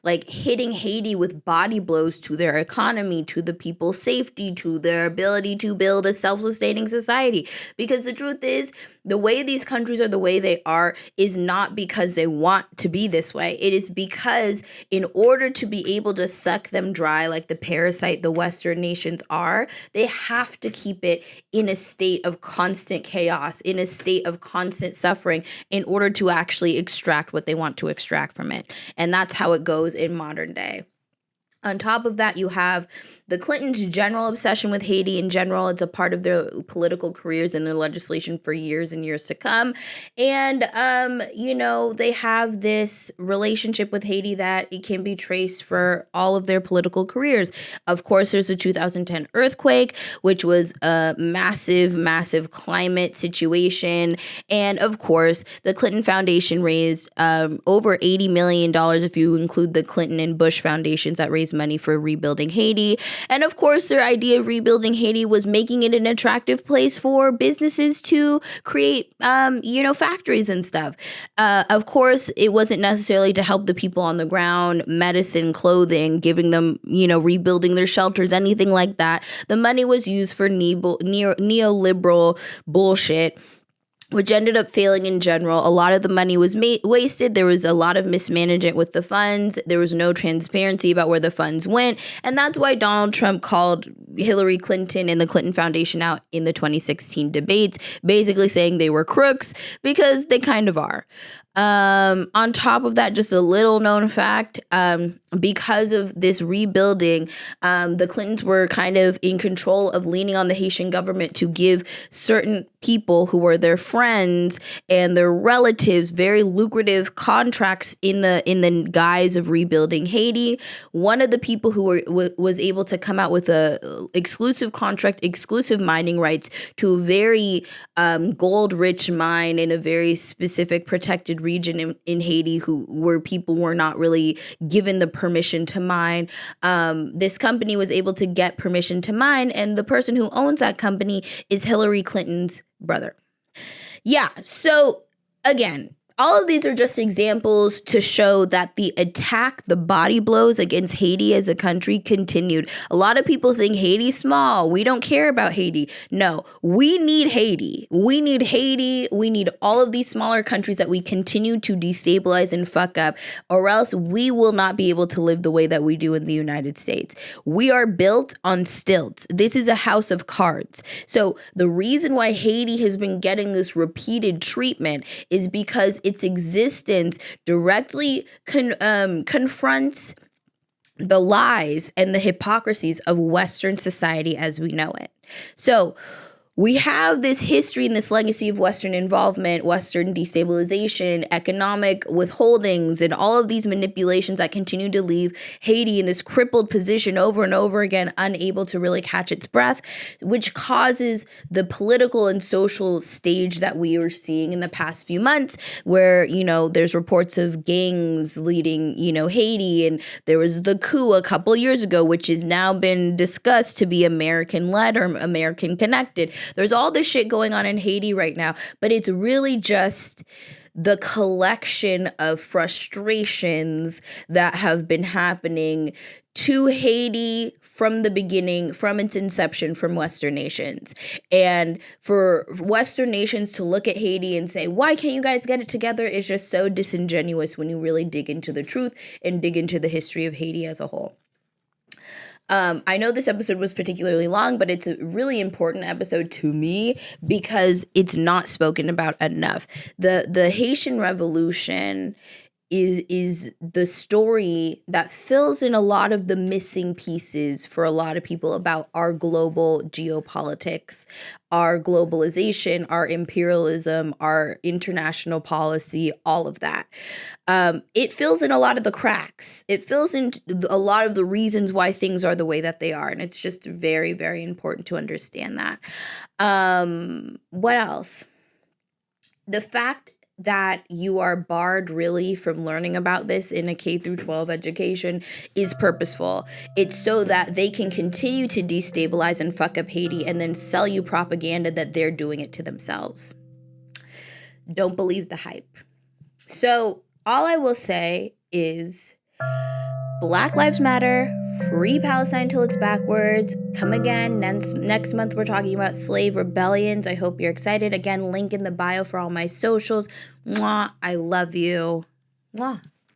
A: like hitting Haiti with body blows to their economy, to the people's safety, to their ability to build a self-sustaining society. Because the truth is, the way these countries are the way they are is not because they want to be this way. It is because in order to be able to suck them dry like the parasite the Western nations are, they have to keep it in a state of constant chaos, in a state of constant suffering in order to actually extract what they want to extract from it. And that's how it goes in modern day. On top of that, you have the Clintons' general obsession with Haiti in general. It's a part of their political careers and their legislation for years and years to come. And, they have this relationship with Haiti that it can be traced for all of their political careers. Of course, there's the 2010 earthquake, which was a massive, massive climate situation. And, of course, the Clinton Foundation raised over $80 million if you include the Clinton and Bush foundations that raised money for rebuilding Haiti. And of course, their idea of rebuilding Haiti was making it an attractive place for businesses to create, factories and stuff. Of course, it wasn't necessarily to help the people on the ground, medicine, clothing, giving them, rebuilding their shelters, anything like that. The money was used for neoliberal bullshit, which ended up failing in general. A lot of the money was wasted. There was a lot of mismanagement with the funds. There was no transparency about where the funds went. And that's why Donald Trump called Hillary Clinton and the Clinton Foundation out in the 2016 debates, basically saying they were crooks, because they kind of are. On top of that, just a little known fact, because of this rebuilding, the Clintons were kind of in control of leaning on the Haitian government to give certain people who were their friends and their relatives very lucrative contracts in the guise of rebuilding Haiti. One of the people who was able to come out with a exclusive contract, exclusive mining rights to a very gold-rich mine in a very specific protected region in Haiti, where people were not really given the permission to mine. This company was able to get permission to mine, and the person who owns that company is Hillary Clinton's brother. Yeah, so again, all of these are just examples to show that the attack, the body blows against Haiti as a country continued. A lot of people think Haiti's small. We don't care about Haiti. No, we need Haiti. We need Haiti. We need all of these smaller countries that we continue to destabilize and fuck up, or else we will not be able to live the way that we do in the United States. We are built on stilts. This is a house of cards. So the reason why Haiti has been getting this repeated treatment is because its existence directly confronts the lies and the hypocrisies of Western society as we know it. So we have this history and this legacy of Western involvement, Western destabilization, economic withholdings, and all of these manipulations that continue to leave Haiti in this crippled position over and over again, unable to really catch its breath, which causes the political and social stage that we are seeing in the past few months, where, there's reports of gangs leading, Haiti, and there was the coup a couple years ago, which has now been discussed to be American-led or American-connected. There's all this shit going on in Haiti right now, but it's really just the collection of frustrations that have been happening to Haiti from the beginning, from its inception, from Western nations. And for Western nations to look at Haiti and say, why can't you guys get it together, is just so disingenuous when you really dig into the truth and dig into the history of Haiti as a whole. I know this episode was particularly long, but it's a really important episode to me because it's not spoken about enough. The Haitian Revolution is the story that fills in a lot of the missing pieces for a lot of people about our global geopolitics, our globalization, our imperialism, our international policy, all of that. It fills in a lot of the cracks. It fills in a lot of the reasons why things are the way that they are. And it's just very, very important to understand that. What else? The fact that you are barred really from learning about this in a K through 12 education is purposeful. It's so that they can continue to destabilize and fuck up Haiti and then sell you propaganda that they're doing it to themselves. Don't believe the hype. So all I will say is Black Lives Matter, free Palestine till it's backwards. Come again. Next month, we're talking about slave rebellions. I hope you're excited. Again, link in the bio for all my socials. Mwah. I love you. Mwah.